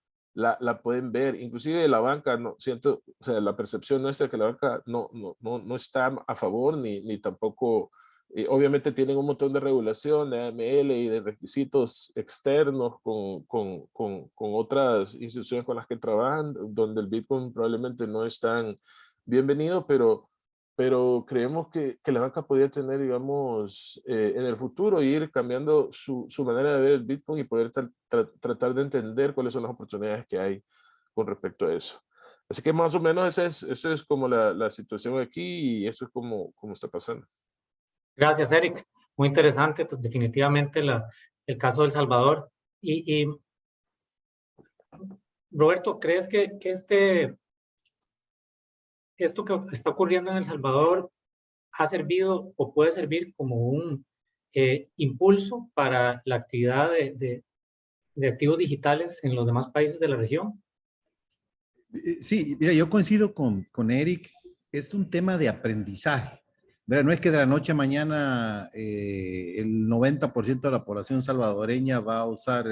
pueden ver. Inclusive la banca, no siento, o sea, la percepción nuestra es que la banca no está a favor ni tampoco. Obviamente tienen un montón de regulación de AML y de requisitos externos con otras instituciones con las que trabajan, donde el Bitcoin probablemente no es tan bienvenido, pero creemos que la banca podría tener, digamos, en el futuro ir cambiando su manera de ver el Bitcoin y poder tratar de entender cuáles son las oportunidades que hay con respecto a eso. Así que más o menos esa es como la situación aquí, y eso es como está pasando. Gracias, Eric. Muy interesante, definitivamente el caso de El Salvador. Y Roberto, ¿crees que esto que está ocurriendo en El Salvador ha servido o puede servir como un impulso para la actividad de activos digitales en los demás países de la región? Sí, mira, yo coincido con Eric. Es un tema de aprendizaje. ¿Verdad? No es que de la noche a mañana el 90% de la población salvadoreña va a usar,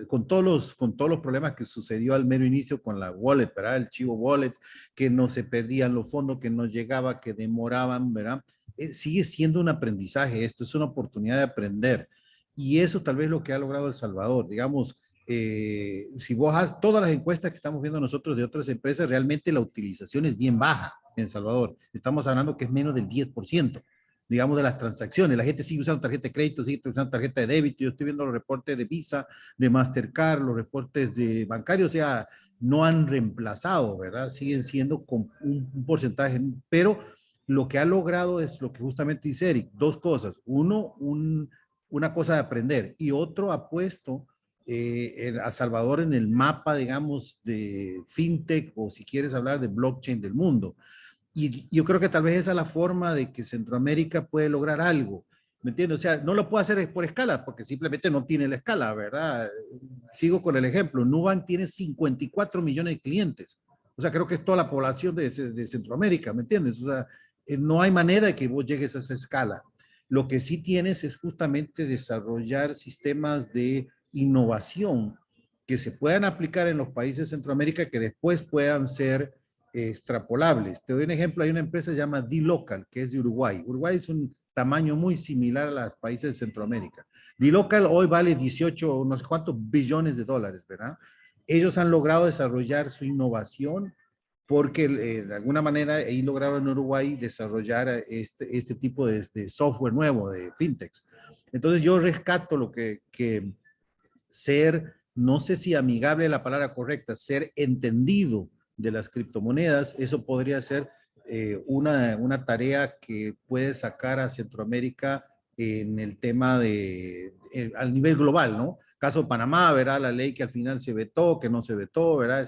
con todos los problemas que sucedió al mero inicio con la wallet, ¿verdad? El Chivo Wallet, que no se perdían los fondos, que no llegaba, que demoraban, ¿verdad? Sigue siendo un aprendizaje, esto es una oportunidad de aprender. Y eso tal vez lo que ha logrado El Salvador. Digamos, si vos haces todas las encuestas que estamos viendo nosotros de otras empresas, realmente la utilización es bien baja en El Salvador. Estamos hablando que es menos del 10%, digamos, de las transacciones. La gente sigue usando tarjeta de crédito, sigue usando tarjeta de débito. Yo estoy viendo los reportes de Visa, de Mastercard, los reportes de bancarios, o sea, no han reemplazado, ¿verdad? Siguen siendo con un porcentaje, pero lo que ha logrado es lo que justamente dice Eric, dos cosas. Uno, una cosa de aprender, y otro ha puesto a Salvador en el mapa, digamos, de fintech, o si quieres hablar de blockchain del mundo. Y yo creo que tal vez esa es la forma de que Centroamérica puede lograr algo, ¿me entiendes? O sea, no lo puede hacer por escala, porque simplemente no tiene la escala, ¿verdad? Sigo con el ejemplo, Nubank tiene 54 millones de clientes, o sea, creo que es toda la población de Centroamérica, ¿me entiendes? O sea, no hay manera de que vos llegues a esa escala. Lo que sí tienes es justamente desarrollar sistemas de innovación que se puedan aplicar en los países de Centroamérica, que después puedan ser extrapolables. Te doy un ejemplo, hay una empresa que se llama D-Local, que es de Uruguay. Uruguay es un tamaño muy similar a los países de Centroamérica. D-Local hoy vale 18, no sé cuántos billones de dólares, ¿verdad? Ellos han logrado desarrollar su innovación porque de alguna manera ahí lograron en Uruguay desarrollar este tipo de software nuevo, de fintechs. Entonces yo rescato lo que ser, no sé si amigable es la palabra correcta, ser entendido de las criptomonedas, eso podría ser una tarea que puede sacar a Centroamérica en el tema al nivel global, ¿no? Caso Panamá, ¿verdad? La ley que al final se vetó, que no se vetó, ¿verdad?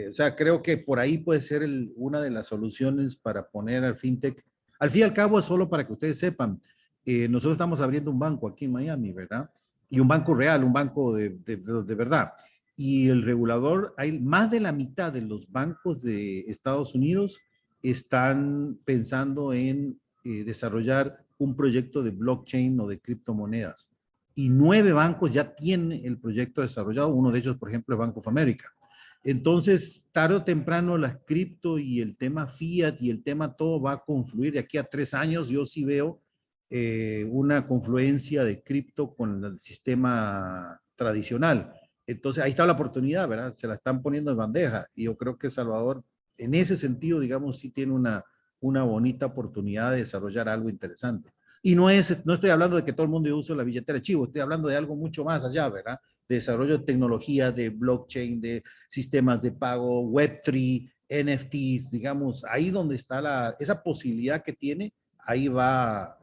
O sea, creo que por ahí puede ser una de las soluciones para poner al fintech. Al fin y al cabo, es solo para que ustedes sepan, nosotros estamos abriendo un banco aquí en Miami, ¿verdad? Y un banco real, un banco de verdad. Y el regulador, hay más de la mitad de los bancos de Estados Unidos están pensando en desarrollar un proyecto de blockchain o de criptomonedas. Y 9 bancos ya tienen el proyecto desarrollado, uno de ellos, por ejemplo, es Bank of America. Entonces, tarde o temprano, las cripto y el tema fiat y el tema todo va a confluir. De aquí a 3 años, yo sí veo una confluencia de cripto con el sistema tradicional. Entonces, ahí está la oportunidad, ¿verdad? Se la están poniendo en bandeja. Y yo creo que Salvador, en ese sentido, digamos, sí tiene una bonita oportunidad de desarrollar algo interesante. Y no estoy hablando de que todo el mundo use la billetera Chivo, estoy hablando de algo mucho más allá, ¿verdad? De desarrollo de tecnología, de blockchain, de sistemas de pago, Web3, NFTs, digamos, ahí donde está esa posibilidad que tiene, ahí va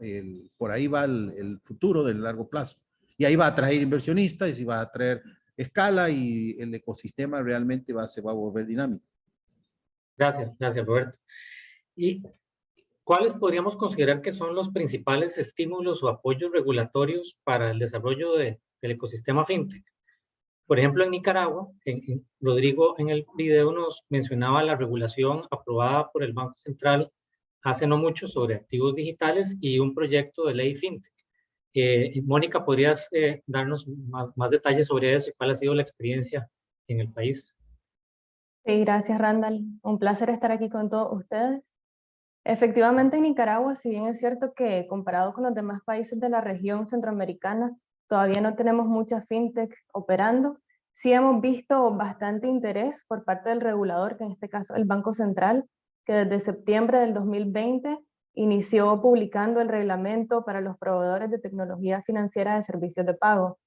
por ahí va el futuro del largo plazo. Y ahí va a atraer inversionistas y va a atraer escala y el ecosistema realmente se va a volver dinámico. Gracias, Roberto. ¿Y cuáles podríamos considerar que son los principales estímulos o apoyos regulatorios para el desarrollo del ecosistema fintech? Por ejemplo, en Nicaragua, Rodrigo en el video nos mencionaba la regulación aprobada por el Banco Central hace no mucho sobre activos digitales y un proyecto de ley fintech. Mónica, ¿podrías darnos más detalles sobre eso y cuál ha sido la experiencia en el país? Sí, gracias Randall. Un placer estar aquí con todos ustedes. Efectivamente, en Nicaragua, si bien es cierto que comparado con los demás países de la región centroamericana, todavía no tenemos mucha fintech operando, sí hemos visto bastante interés por parte del regulador, que en este caso el Banco Central, que desde septiembre del 2020 inició publicando el reglamento para los proveedores de tecnología financiera de servicios de pago.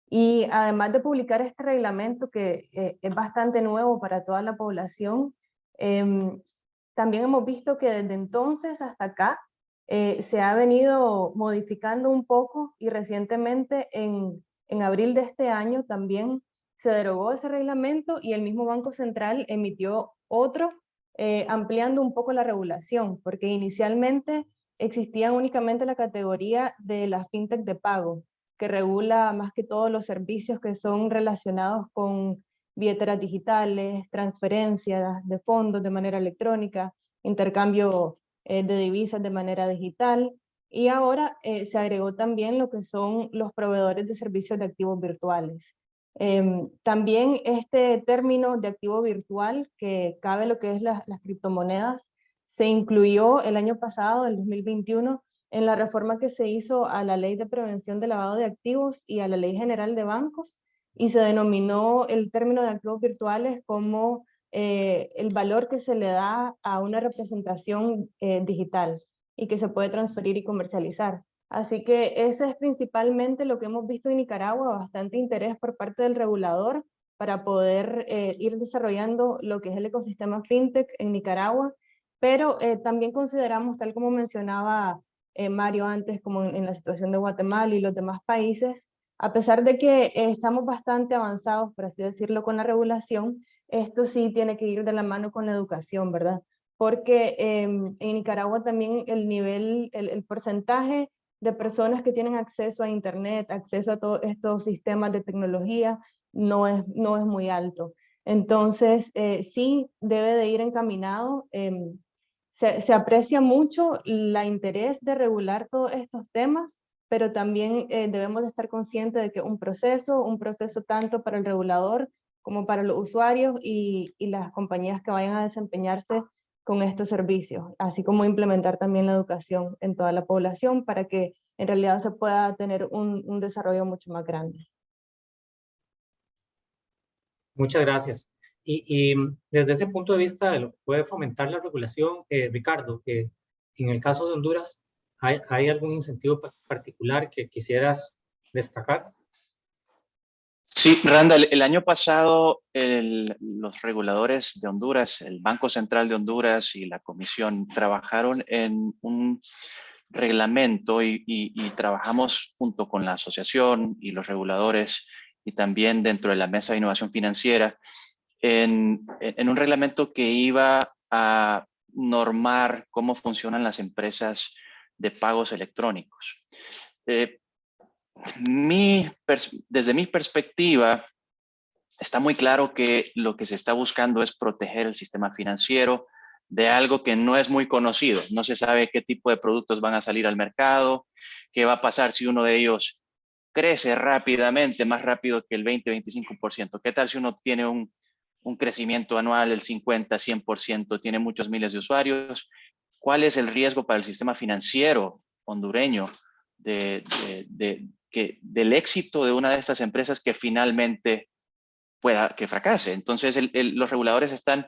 Y además de publicar este reglamento, que es bastante nuevo para toda la población, también hemos visto que desde entonces hasta acá se ha venido modificando un poco y recientemente en abril de este año también se derogó ese reglamento y el mismo Banco Central emitió otro ampliando un poco la regulación, porque inicialmente existía únicamente la categoría de la fintech de pago, que regula más que todo los servicios que son relacionados con billeteras digitales, transferencias de fondos de manera electrónica, intercambio de divisas de manera digital, y ahora se agregó también lo que son los proveedores de servicios de activos virtuales. También este término de activo virtual, que cabe lo que es las criptomonedas, se incluyó el año pasado, el 2021, en la reforma que se hizo a la Ley de Prevención de Lavado de Activos y a la Ley General de Bancos, y se denominó el término de activos virtuales como el valor que se le da a una representación digital y que se puede transferir y comercializar. Así que ese es principalmente lo que hemos visto en Nicaragua, bastante interés por parte del regulador para poder ir desarrollando lo que es el ecosistema fintech en Nicaragua, pero también consideramos, tal como mencionaba Mario antes, como en la situación de Guatemala y los demás países, a pesar de que estamos bastante avanzados, por así decirlo, con la regulación, esto sí tiene que ir de la mano con la educación, ¿verdad? Porque en Nicaragua también el porcentaje de personas que tienen acceso a internet, acceso a todos estos sistemas de tecnología, no es muy alto. Entonces, sí debe de ir encaminado. Se aprecia mucho el interés de regular todos estos temas, pero también debemos de estar conscientes de que un proceso tanto para el regulador como para los usuarios y las compañías que vayan a desempeñarse con estos servicios, así como implementar también la educación en toda la población para que en realidad se pueda tener un desarrollo mucho más grande. Muchas gracias. Y desde ese punto de vista de lo que puede fomentar la regulación, Ricardo, en el caso de Honduras, ¿hay algún incentivo particular que quisieras destacar? Sí, Randall, el año pasado los reguladores de Honduras, el Banco Central de Honduras y la Comisión trabajaron en un reglamento y trabajamos junto con la asociación y los reguladores y también dentro de la Mesa de Innovación Financiera en un reglamento que iba a normar cómo funcionan las empresas de pagos electrónicos. Desde mi perspectiva, está muy claro que lo que se está buscando es proteger el sistema financiero de algo que no es muy conocido. No se sabe qué tipo de productos van a salir al mercado, qué va a pasar si uno de ellos crece rápidamente, más rápido que el 20-25%. ¿Qué tal si uno tiene un crecimiento anual del 50-100%, tiene muchos miles de usuarios? ¿Cuál es el riesgo para el sistema financiero hondureño del éxito de una de estas empresas que finalmente que fracase? Entonces, los reguladores están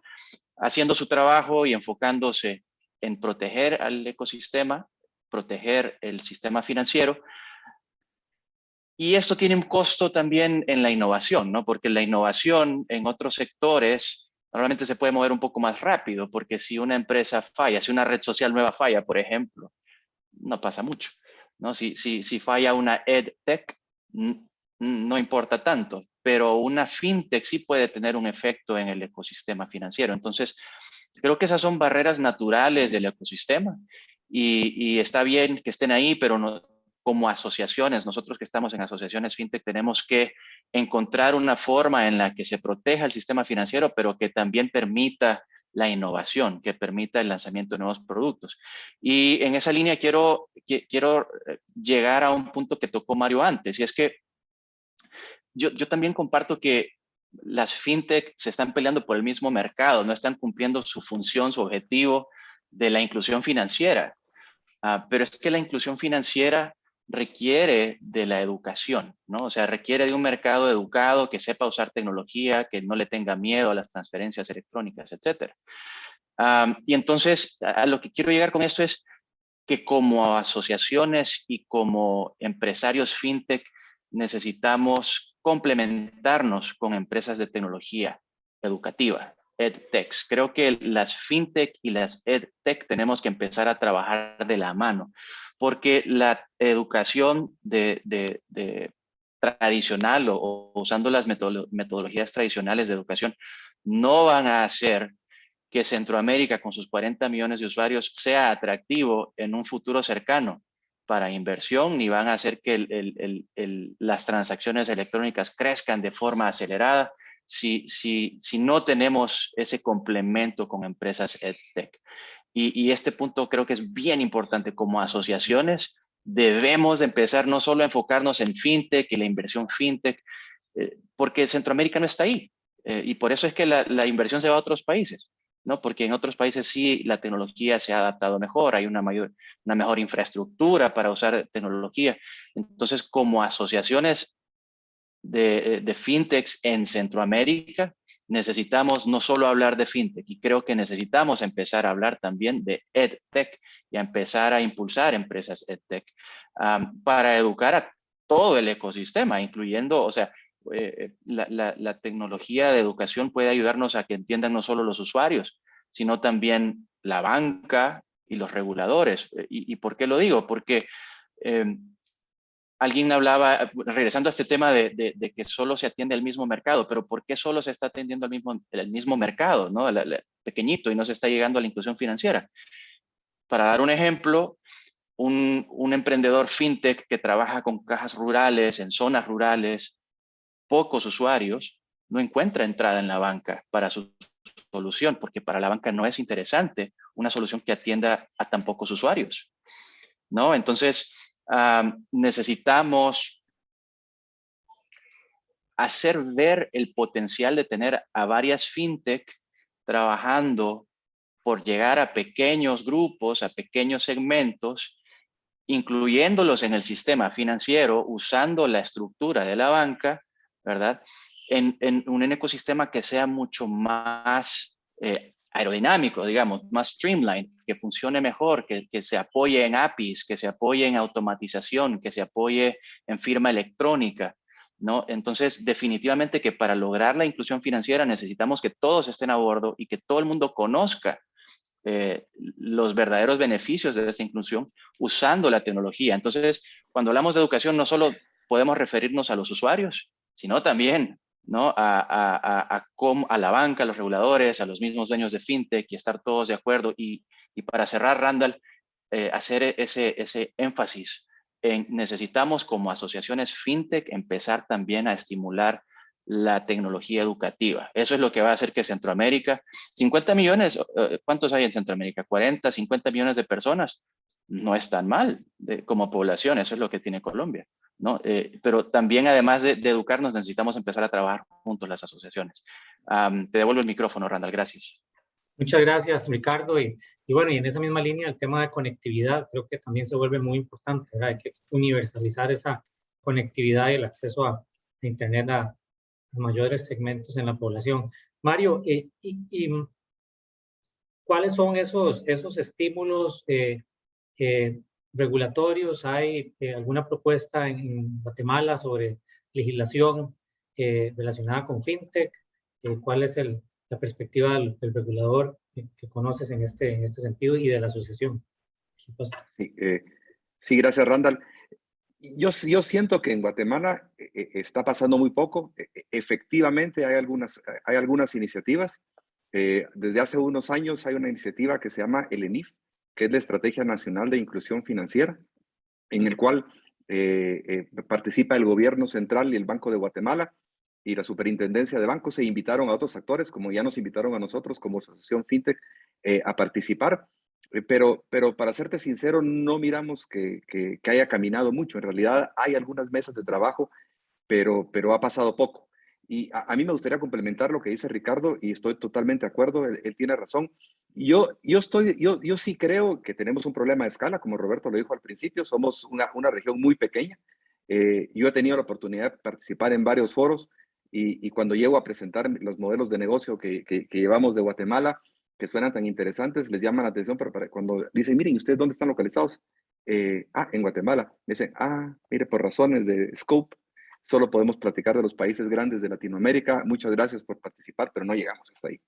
haciendo su trabajo y enfocándose en proteger al ecosistema, proteger el sistema financiero. Y esto tiene un costo también en la innovación, ¿no? Porque la innovación en otros sectores normalmente se puede mover un poco más rápido, porque si una empresa falla, si una red social nueva falla, por ejemplo, no pasa mucho, ¿no? Si falla una EdTech, no importa tanto, pero una FinTech sí puede tener un efecto en el ecosistema financiero. Entonces, creo que esas son barreras naturales del ecosistema y está bien que estén ahí, pero no, como asociaciones, nosotros que estamos en asociaciones FinTech, tenemos que encontrar una forma en la que se proteja el sistema financiero, pero que también permita la innovación, que permita el lanzamiento de nuevos productos. Y en esa línea quiero llegar a un punto que tocó Mario antes, y es que yo también comparto que las FinTech se están peleando por el mismo mercado, no están cumpliendo su función, su objetivo de la inclusión financiera. Pero es que la inclusión financiera requiere de la educación, ¿no? O sea, requiere de un mercado educado que sepa usar tecnología, que no le tenga miedo a las transferencias electrónicas, etcétera. Y entonces, a lo que quiero llegar con esto es que como asociaciones y como empresarios FinTech necesitamos complementarnos con empresas de tecnología educativa, EdTechs. Creo que las FinTech y las EdTech tenemos que empezar a trabajar de la mano, porque la educación tradicional o usando las metodologías tradicionales de educación no van a hacer que Centroamérica, con sus 40 millones de usuarios, sea atractivo en un futuro cercano para inversión, ni van a hacer que las transacciones electrónicas crezcan de forma acelerada si no tenemos ese complemento con empresas EdTech. Y este punto creo que es bien importante. Como asociaciones debemos de empezar no solo a enfocarnos en FinTech y la inversión FinTech, porque Centroamérica no está ahí. Y por eso es que la inversión se va a otros países, ¿no? Porque en otros países sí la tecnología se ha adaptado mejor, hay una mejor infraestructura para usar tecnología. Entonces, como asociaciones de FinTechs en Centroamérica, necesitamos no solo hablar de FinTech, y creo que necesitamos empezar a hablar también de EdTech y a empezar a impulsar empresas EdTech para educar a todo el ecosistema, incluyendo, o sea, la tecnología de educación puede ayudarnos a que entiendan no solo los usuarios, sino también la banca y los reguladores. ¿Y por qué lo digo? Porque alguien hablaba, regresando a este tema de que solo se atiende al mismo mercado, pero ¿por qué solo se está atendiendo el mismo mercado, ¿no? Pequeñito, y no se está llegando a la inclusión financiera? Para dar un ejemplo, un emprendedor FinTech que trabaja con cajas rurales, en zonas rurales, pocos usuarios, no encuentra entrada en la banca para su solución, porque para la banca no es interesante una solución que atienda a tan pocos usuarios, ¿no? Entonces, necesitamos hacer ver el potencial de tener a varias fintech trabajando por llegar a pequeños grupos, a pequeños segmentos, incluyéndolos en el sistema financiero, usando la estructura de la banca, ¿verdad? En un ecosistema que sea mucho más aerodinámico, digamos, más streamlined, que funcione mejor, que se apoye en APIs, que se apoye en automatización, que se apoye en firma electrónica, ¿no? Entonces, definitivamente que para lograr la inclusión financiera necesitamos que todos estén a bordo y que todo el mundo conozca los verdaderos beneficios de esta inclusión usando la tecnología. Entonces, cuando hablamos de educación, no solo podemos referirnos a los usuarios, sino también, ¿no? a la banca, a los reguladores, a los mismos dueños de fintech y estar todos de acuerdo. Y para cerrar, Randall, hacer ese énfasis en necesitamos como asociaciones fintech empezar también a estimular la tecnología educativa. Eso es lo que va a hacer que Centroamérica, 50 millones, ¿cuántos hay en Centroamérica? 40, 50 millones de personas. No es tan mal como población, eso es lo que tiene Colombia, ¿no? Pero también, además de educarnos, necesitamos empezar a trabajar juntos las asociaciones. Te devuelvo el micrófono, Randall, gracias. Muchas gracias, Ricardo. Y bueno, y en esa misma línea, el tema de conectividad creo que también se vuelve muy importante, ¿verdad? Hay que universalizar esa conectividad y el acceso a Internet a mayores segmentos en la población. Mario, ¿cuáles son esos estímulos regulatorios? ¿Hay alguna propuesta en Guatemala sobre legislación relacionada con fintech? ¿Cuál es la perspectiva del regulador que conoces en este sentido y de la asociación, por supuesto? Sí, gracias, Randall. Yo siento que en Guatemala está pasando muy poco. Efectivamente, hay algunas iniciativas. Desde hace unos años hay una iniciativa que se llama el ENIF, que es la Estrategia Nacional de Inclusión Financiera, en el cual participa el gobierno central y el Banco de Guatemala y la Superintendencia de Bancos. Se invitaron a otros actores, como ya nos invitaron a nosotros como Asociación FinTech, a participar. Pero para serte sincero, no miramos que haya caminado mucho. En realidad hay algunas mesas de trabajo, pero ha pasado poco. Y a mí me gustaría complementar lo que dice Ricardo, y estoy totalmente de acuerdo, él tiene razón. Yo sí creo que tenemos un problema de escala, como Roberto lo dijo al principio, somos una región muy pequeña. Yo he tenido la oportunidad de participar en varios foros, y cuando llego a presentar los modelos de negocio que llevamos de Guatemala, que suenan tan interesantes, les llama la atención, pero cuando dicen, miren, ¿ustedes dónde están localizados? En Guatemala. Me dicen, mire, por razones de scope, solo podemos platicar de los países grandes de Latinoamérica. Muchas gracias por participar, pero no llegamos hasta ahí.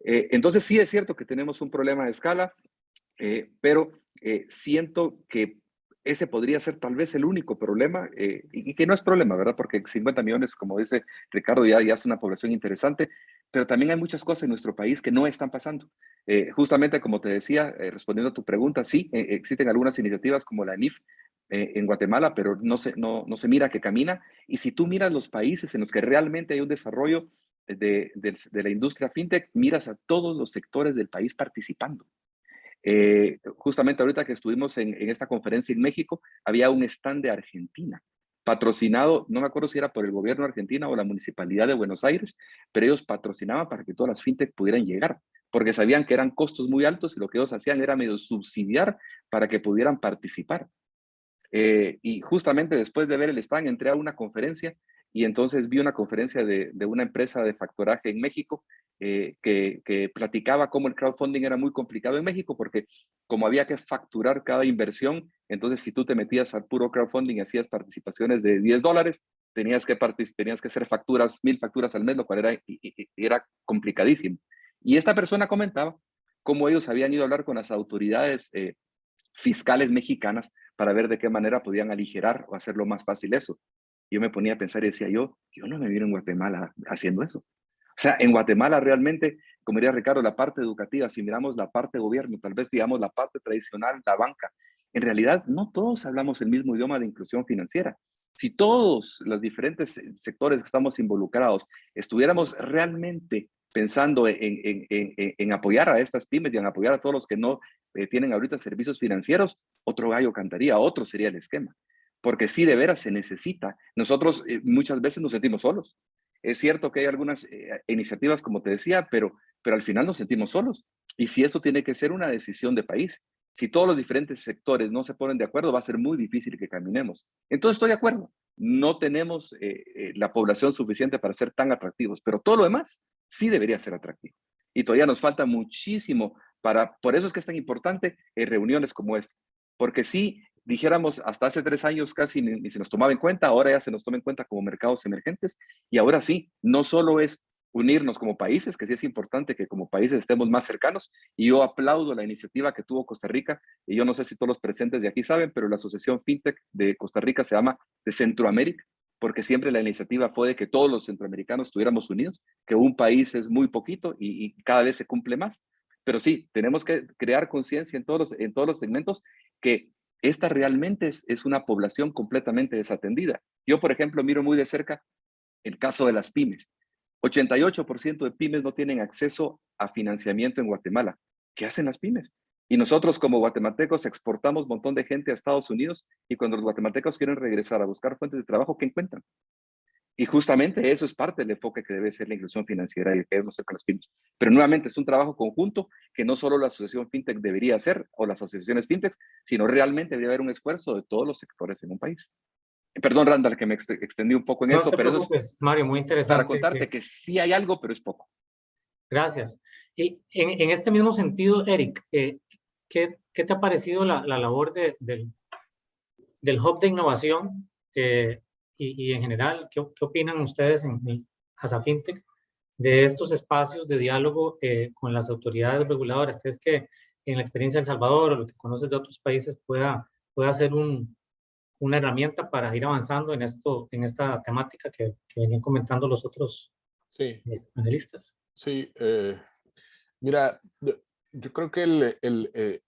Entonces sí es cierto que tenemos un problema de escala, pero siento que ese podría ser tal vez el único problema, y que no es problema, ¿verdad? Porque 50 millones, como dice Ricardo, ya es una población interesante, pero también hay muchas cosas en nuestro país que no están pasando. Justamente como te decía, respondiendo a tu pregunta, sí, existen algunas iniciativas como la NIF en Guatemala, pero no se mira que camina. Y si tú miras los países en los que realmente hay un desarrollo de la industria fintech, miras a todos los sectores del país participando. Justamente ahorita que estuvimos en esta conferencia en México, había un stand de Argentina, patrocinado, no me acuerdo si era por el gobierno de Argentina o la municipalidad de Buenos Aires, pero ellos patrocinaban para que todas las fintech pudieran llegar, porque sabían que eran costos muy altos y lo que ellos hacían era medio subsidiar para que pudieran participar. Y justamente después de ver el stand entré a una conferencia y entonces vi una conferencia de una empresa de factoraje en México que platicaba cómo el crowdfunding era muy complicado en México porque como había que facturar cada inversión, entonces si tú te metías al puro crowdfunding y hacías participaciones de $10, tenías que hacer 1000 facturas al mes, lo cual era complicadísimo. Y esta persona comentaba cómo ellos habían ido a hablar con las autoridades fiscales mexicanas para ver de qué manera podían aligerar o hacerlo más fácil eso. Yo me ponía a pensar y decía yo no me vi en Guatemala haciendo eso. O sea, en Guatemala realmente, como diría Ricardo, la parte educativa, si miramos la parte de gobierno, tal vez digamos la parte tradicional, la banca, en realidad no todos hablamos el mismo idioma de inclusión financiera. Si todos los diferentes sectores que estamos involucrados estuviéramos realmente pensando en apoyar a estas pymes y en apoyar a todos los que no tienen ahorita servicios financieros, otro gallo cantaría, otro sería el esquema. porque sí, de veras se necesita. Nosotros muchas veces nos sentimos solos. Es cierto que hay algunas iniciativas, como te decía, pero al final nos sentimos solos. Y si eso tiene que ser una decisión de país, si todos los diferentes sectores no se ponen de acuerdo, va a ser muy difícil que caminemos. Entonces estoy de acuerdo. No tenemos la población suficiente para ser tan atractivos, pero todo lo demás sí debería ser atractivo. Y todavía nos falta muchísimo por eso es que es tan importante reuniones como esta. Porque si dijéramos hasta hace 3 años casi ni se nos tomaba en cuenta, ahora ya se nos toma en cuenta como mercados emergentes. Y ahora sí, no solo es unirnos como países, que sí es importante que como países estemos más cercanos. Y yo aplaudo la iniciativa que tuvo Costa Rica. Y yo no sé si todos los presentes de aquí saben, pero la Asociación FinTech de Costa Rica se llama de Centroamérica, porque siempre la iniciativa fue de que todos los centroamericanos estuviéramos unidos, que un país es muy poquito y cada vez se cumple más. Pero sí, tenemos que crear conciencia en todos los segmentos que esta realmente es una población completamente desatendida. Yo, por ejemplo, miro muy de cerca el caso de las pymes. 88% de pymes no tienen acceso a financiamiento en Guatemala. ¿Qué hacen las pymes? Y nosotros como guatemaltecos exportamos un montón de gente a Estados Unidos y cuando los guatemaltecos quieren regresar a buscar fuentes de trabajo, ¿qué encuentran? Y justamente eso es parte del enfoque que debe ser la inclusión financiera y el que debemos hacer con las pymes. Pero nuevamente es un trabajo conjunto que no solo la asociación FinTech debería hacer o las asociaciones FinTech, sino realmente debería haber un esfuerzo de todos los sectores en un país. Perdón, Randall, que me extendí un poco en esto, pero eso es Mario, muy interesante. para contarte que sí hay algo, pero es poco. Gracias. Y en este mismo sentido, Eric, ¿qué te ha parecido la labor del Hub de Innovación? Y en general, ¿qué opinan ustedes en Asa FinTech de estos espacios de diálogo con las autoridades reguladoras? ¿Crees que en la experiencia de El Salvador o lo que conoces de otros países pueda ser una herramienta para ir avanzando en esta temática que venían comentando los otros panelistas? Sí, mira, yo creo que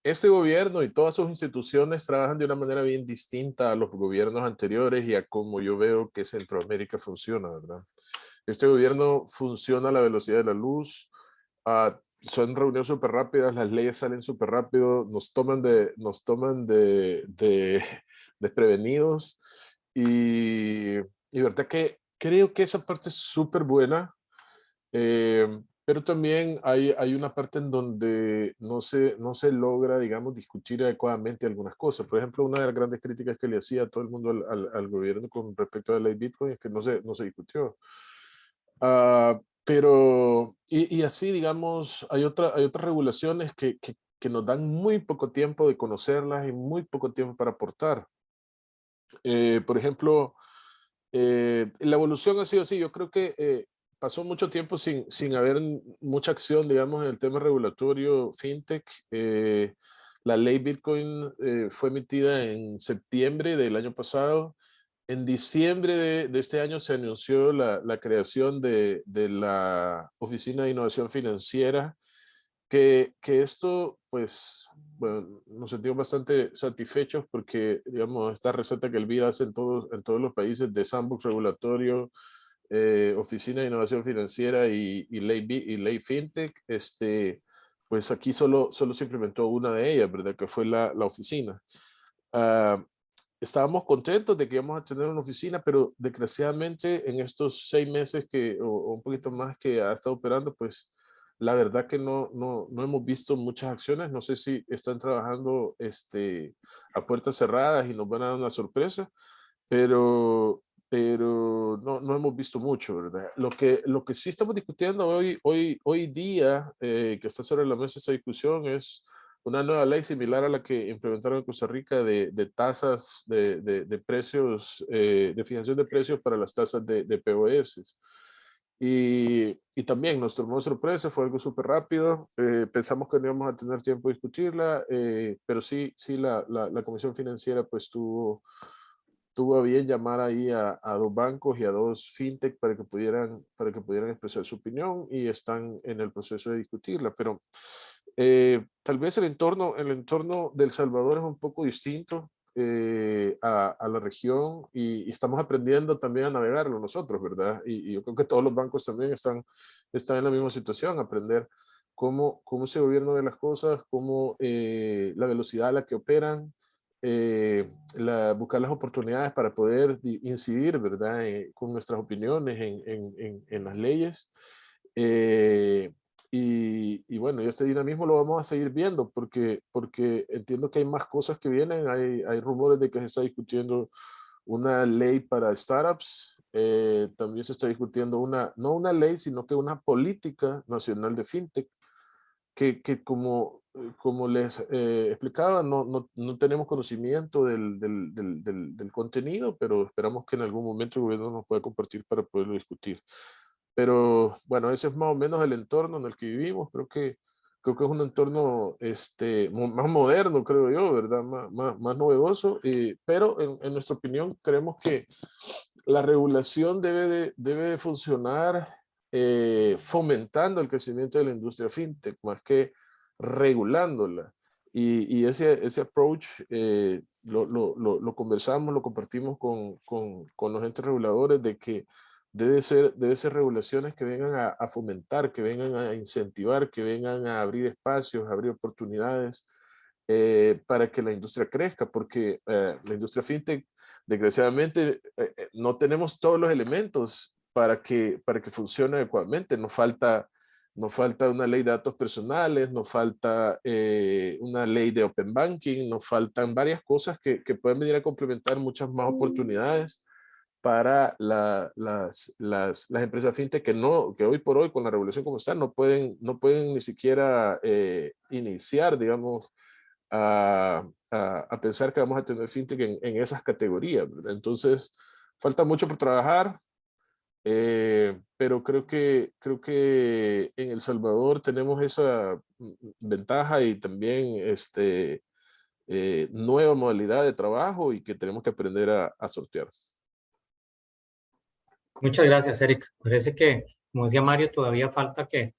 este gobierno y todas sus instituciones trabajan de una manera bien distinta a los gobiernos anteriores y a cómo yo veo que Centroamérica funciona, ¿verdad? Este gobierno funciona a la velocidad de la luz, son reuniones súper rápidas, las leyes salen súper rápido, nos toman desprevenidos y verdad que creo que esa parte es súper buena. Pero también hay una parte en donde no se logra, digamos, discutir adecuadamente algunas cosas. Por ejemplo, una de las grandes críticas que le hacía a todo el mundo al gobierno con respecto a la ley Bitcoin es que no se discutió. Pero, y así, digamos, hay otras regulaciones que nos dan muy poco tiempo de conocerlas y muy poco tiempo para aportar. Por ejemplo, la evolución ha sido así. Yo creo que pasó mucho tiempo sin haber mucha acción, digamos, en el tema regulatorio fintech. La ley Bitcoin fue emitida en septiembre del año pasado. En diciembre de este año se anunció la creación de la Oficina de Innovación Financiera, que esto, pues, bueno, nos sentimos bastante satisfechos porque, digamos, esta receta que el BID hace en todos los países de sandbox regulatorio, Oficina de Innovación Financiera y ley FinTech, pues aquí solo se implementó una de ellas, ¿verdad? Que fue la oficina. Estábamos contentos de que íbamos a tener una oficina, pero desgraciadamente en estos 6 meses o un poquito más que ha estado operando, pues la verdad que no hemos visto muchas acciones. No sé si están trabajando a puertas cerradas y nos van a dar una sorpresa, pero no hemos visto mucho, ¿verdad? Lo que sí estamos discutiendo hoy día, que está sobre la mesa esta discusión, es una nueva ley similar a la que implementaron en Costa Rica de tasas de precios, de fijación de precios para las tasas de POS. Y también nos tomó sorpresa, fue algo súper rápido. Pensamos que no íbamos a tener tiempo de discutirla, pero sí la Comisión Financiera pues tuvo a bien llamar ahí a 2 bancos y a 2 fintech para que pudieran expresar su opinión y están en el proceso de discutirla. Pero tal vez el entorno de El Salvador es un poco distinto a la región y estamos aprendiendo también a navegarlo nosotros, ¿verdad? Y yo creo que todos los bancos también están en la misma situación, aprender cómo se gobiernan las cosas, cómo la velocidad a la que operan, buscar las oportunidades para poder incidir, ¿verdad? Con nuestras opiniones en las leyes. Y bueno, este dinamismo lo vamos a seguir viendo porque entiendo que hay más cosas que vienen. Hay rumores de que se está discutiendo una ley para startups. También se está discutiendo no una ley, sino que una política nacional de fintech que como les explicaba, no tenemos conocimiento del contenido, pero esperamos que en algún momento el gobierno nos pueda compartir para poderlo discutir. Pero bueno, ese es más o menos el entorno en el que vivimos. Creo que es un entorno más moderno, creo yo, ¿verdad? Más novedoso, pero en nuestra opinión creemos que la regulación debe de funcionar fomentando el crecimiento de la industria fintech, más que regulándola. Y ese approach lo conversamos, lo compartimos con los entes reguladores, de que debe ser regulaciones que vengan a fomentar, que vengan a incentivar, que vengan a abrir espacios, a abrir oportunidades para que la industria crezca, porque la industria fintech, desgraciadamente, no tenemos todos los elementos para que funcione adecuadamente. Nos falta una ley de datos personales, nos falta una ley de open banking, nos faltan varias cosas que pueden venir a complementar muchas más oportunidades para las empresas fintech que hoy por hoy, con la regulación como está, no pueden ni siquiera iniciar, digamos, a pensar que vamos a tener fintech en esas categorías, ¿verdad? Entonces, falta mucho por trabajar, pero creo que en El Salvador tenemos esa ventaja y también nueva modalidad de trabajo, y que tenemos que aprender a sortear. Muchas gracias, Eric. Parece que, como decía Mario, todavía falta que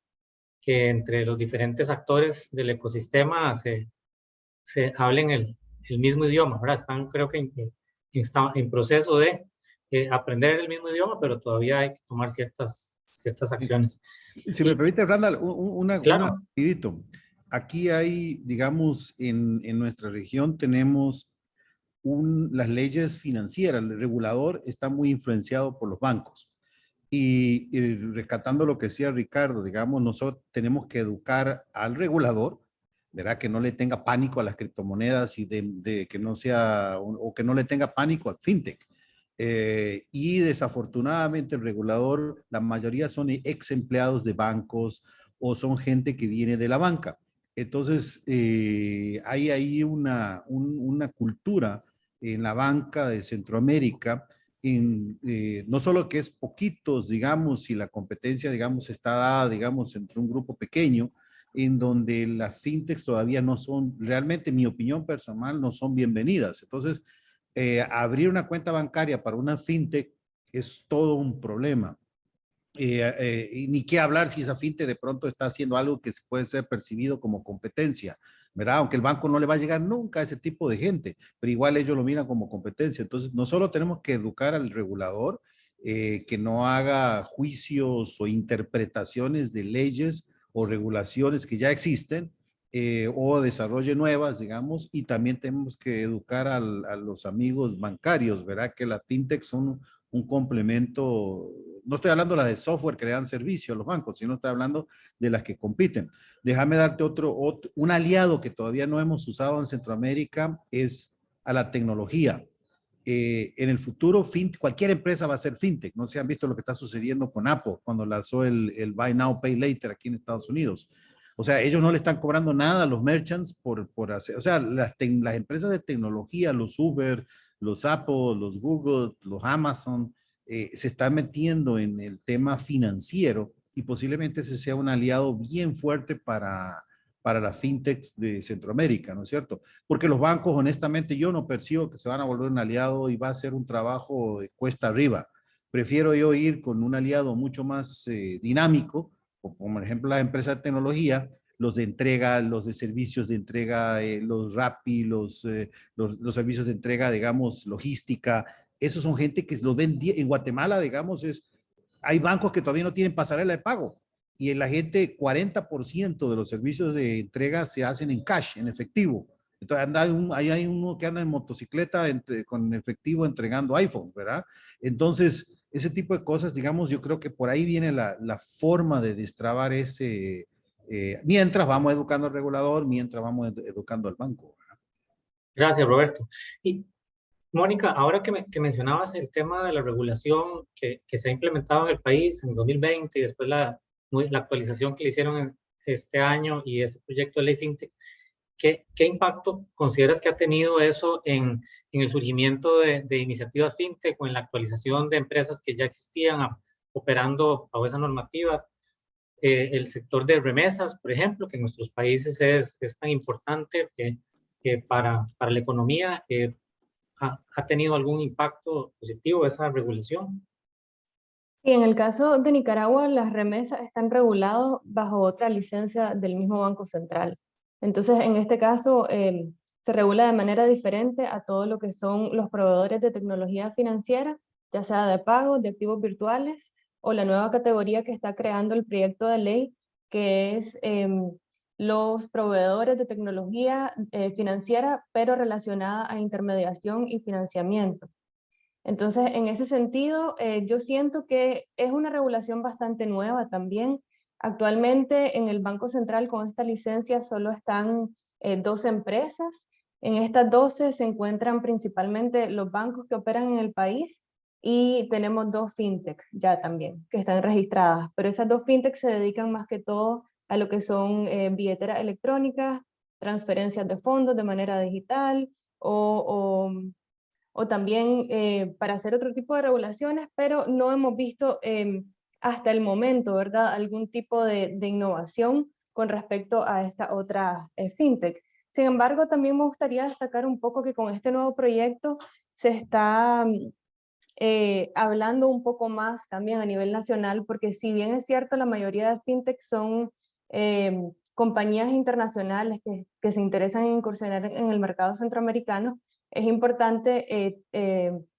entre los diferentes actores del ecosistema se hablen el mismo idioma. Ahora creo que están en proceso de aprender el mismo idioma, pero todavía hay que tomar ciertas acciones. Si me permite, Randall, Claro. rapidito. Aquí hay, digamos, en nuestra región tenemos las leyes financieras. El regulador está muy influenciado por los bancos. Y rescatando lo que decía Ricardo, digamos, nosotros tenemos que educar al regulador, ¿verdad? Que no le tenga pánico a las criptomonedas y de que no sea, o que no le tenga pánico al fintech. Y desafortunadamente el regulador, la mayoría son ex empleados de bancos o son gente que viene de la banca. Entonces, hay ahí una cultura en la banca de Centroamérica, no solo que es poquitos, digamos, y la competencia, digamos, está dada, digamos, entre un grupo pequeño, en donde las fintechs todavía no son, realmente, en mi opinión personal, no son bienvenidas. Entonces, abrir una cuenta bancaria para una fintech es todo un problema. Y ni qué hablar si esa fintech de pronto está haciendo algo que puede ser percibido como competencia, ¿verdad? Aunque el banco no le va a llegar nunca a ese tipo de gente, pero igual ellos lo miran como competencia. Entonces, no solo tenemos que educar al regulador, que no haga juicios o interpretaciones de leyes o regulaciones que ya existen, o desarrolle nuevas, digamos, y también tenemos que educar a los amigos bancarios, ¿verdad? Que las fintechs son un complemento. No estoy hablando de las de software que le dan servicio a los bancos, sino estoy hablando de las que compiten. Déjame darte un aliado que todavía no hemos usado en Centroamérica, es a la tecnología. En el futuro, cualquier empresa va a ser fintech. No sé si han visto lo que está sucediendo con Apple cuando lanzó el Buy Now, Pay Later aquí en Estados Unidos. O sea, ellos no le están cobrando nada a los merchants por hacer, o sea, las empresas de tecnología, los Uber, los Apple, los Google, los Amazon, se están metiendo en el tema financiero, y posiblemente ese sea un aliado bien fuerte para las fintechs de Centroamérica, ¿no es cierto? Porque los bancos, honestamente, yo no percibo que se van a volver un aliado y va a ser un trabajo de cuesta arriba. Prefiero yo ir con un aliado mucho más dinámico, como por ejemplo las empresas de tecnología, los de entrega, los de servicios de entrega, los Rappi, los servicios de entrega, digamos, logística. Esos son gente que los ven en Guatemala, digamos, hay bancos que todavía no tienen pasarela de pago, y en la gente 40% de los servicios de entrega se hacen en cash, en efectivo. Entonces ahí hay uno que anda en motocicleta con efectivo entregando iPhone, ¿verdad? Entonces, ese tipo de cosas, digamos, yo creo que por ahí viene la forma de destrabar ese, mientras vamos educando al regulador, mientras vamos educando al banco, ¿verdad? Gracias, Roberto. Y Mónica, ahora que mencionabas el tema de la regulación que se ha implementado en el país en 2020 y después la actualización que le hicieron en este año y este proyecto de ley FinTech, ¿qué impacto consideras que ha tenido eso en el surgimiento de iniciativas FinTech o en la actualización de empresas que ya existían operando bajo esa normativa? El sector de remesas, por ejemplo, que en nuestros países es tan importante que para la economía, ¿ha tenido algún impacto positivo esa regulación? Sí, en el caso de Nicaragua, las remesas están reguladas bajo otra licencia del mismo Banco Central. Entonces, en este caso, se regula de manera diferente a todo lo que son los proveedores de tecnología financiera, ya sea de pagos, de activos virtuales, o la nueva categoría que está creando el proyecto de ley, que es los proveedores de tecnología financiera, pero relacionada a intermediación y financiamiento. Entonces, en ese sentido, yo siento que es una regulación bastante nueva también. Actualmente en el Banco Central con esta licencia solo están 12 empresas. En estas 12 se encuentran principalmente los bancos que operan en el país y tenemos 2 fintech ya también que están registradas. Pero esas 2 fintech se dedican más que todo a lo que son billeteras electrónicas, transferencias de fondos de manera digital o también para hacer otro tipo de regulaciones, pero no hemos visto hasta el momento, ¿verdad?, algún tipo de innovación con respecto a esta otra fintech. Sin embargo, también me gustaría destacar un poco que con este nuevo proyecto se está hablando un poco más también a nivel nacional, porque si bien es cierto, la mayoría de fintech son compañías internacionales que se interesan en incursionar en el mercado centroamericano, es importante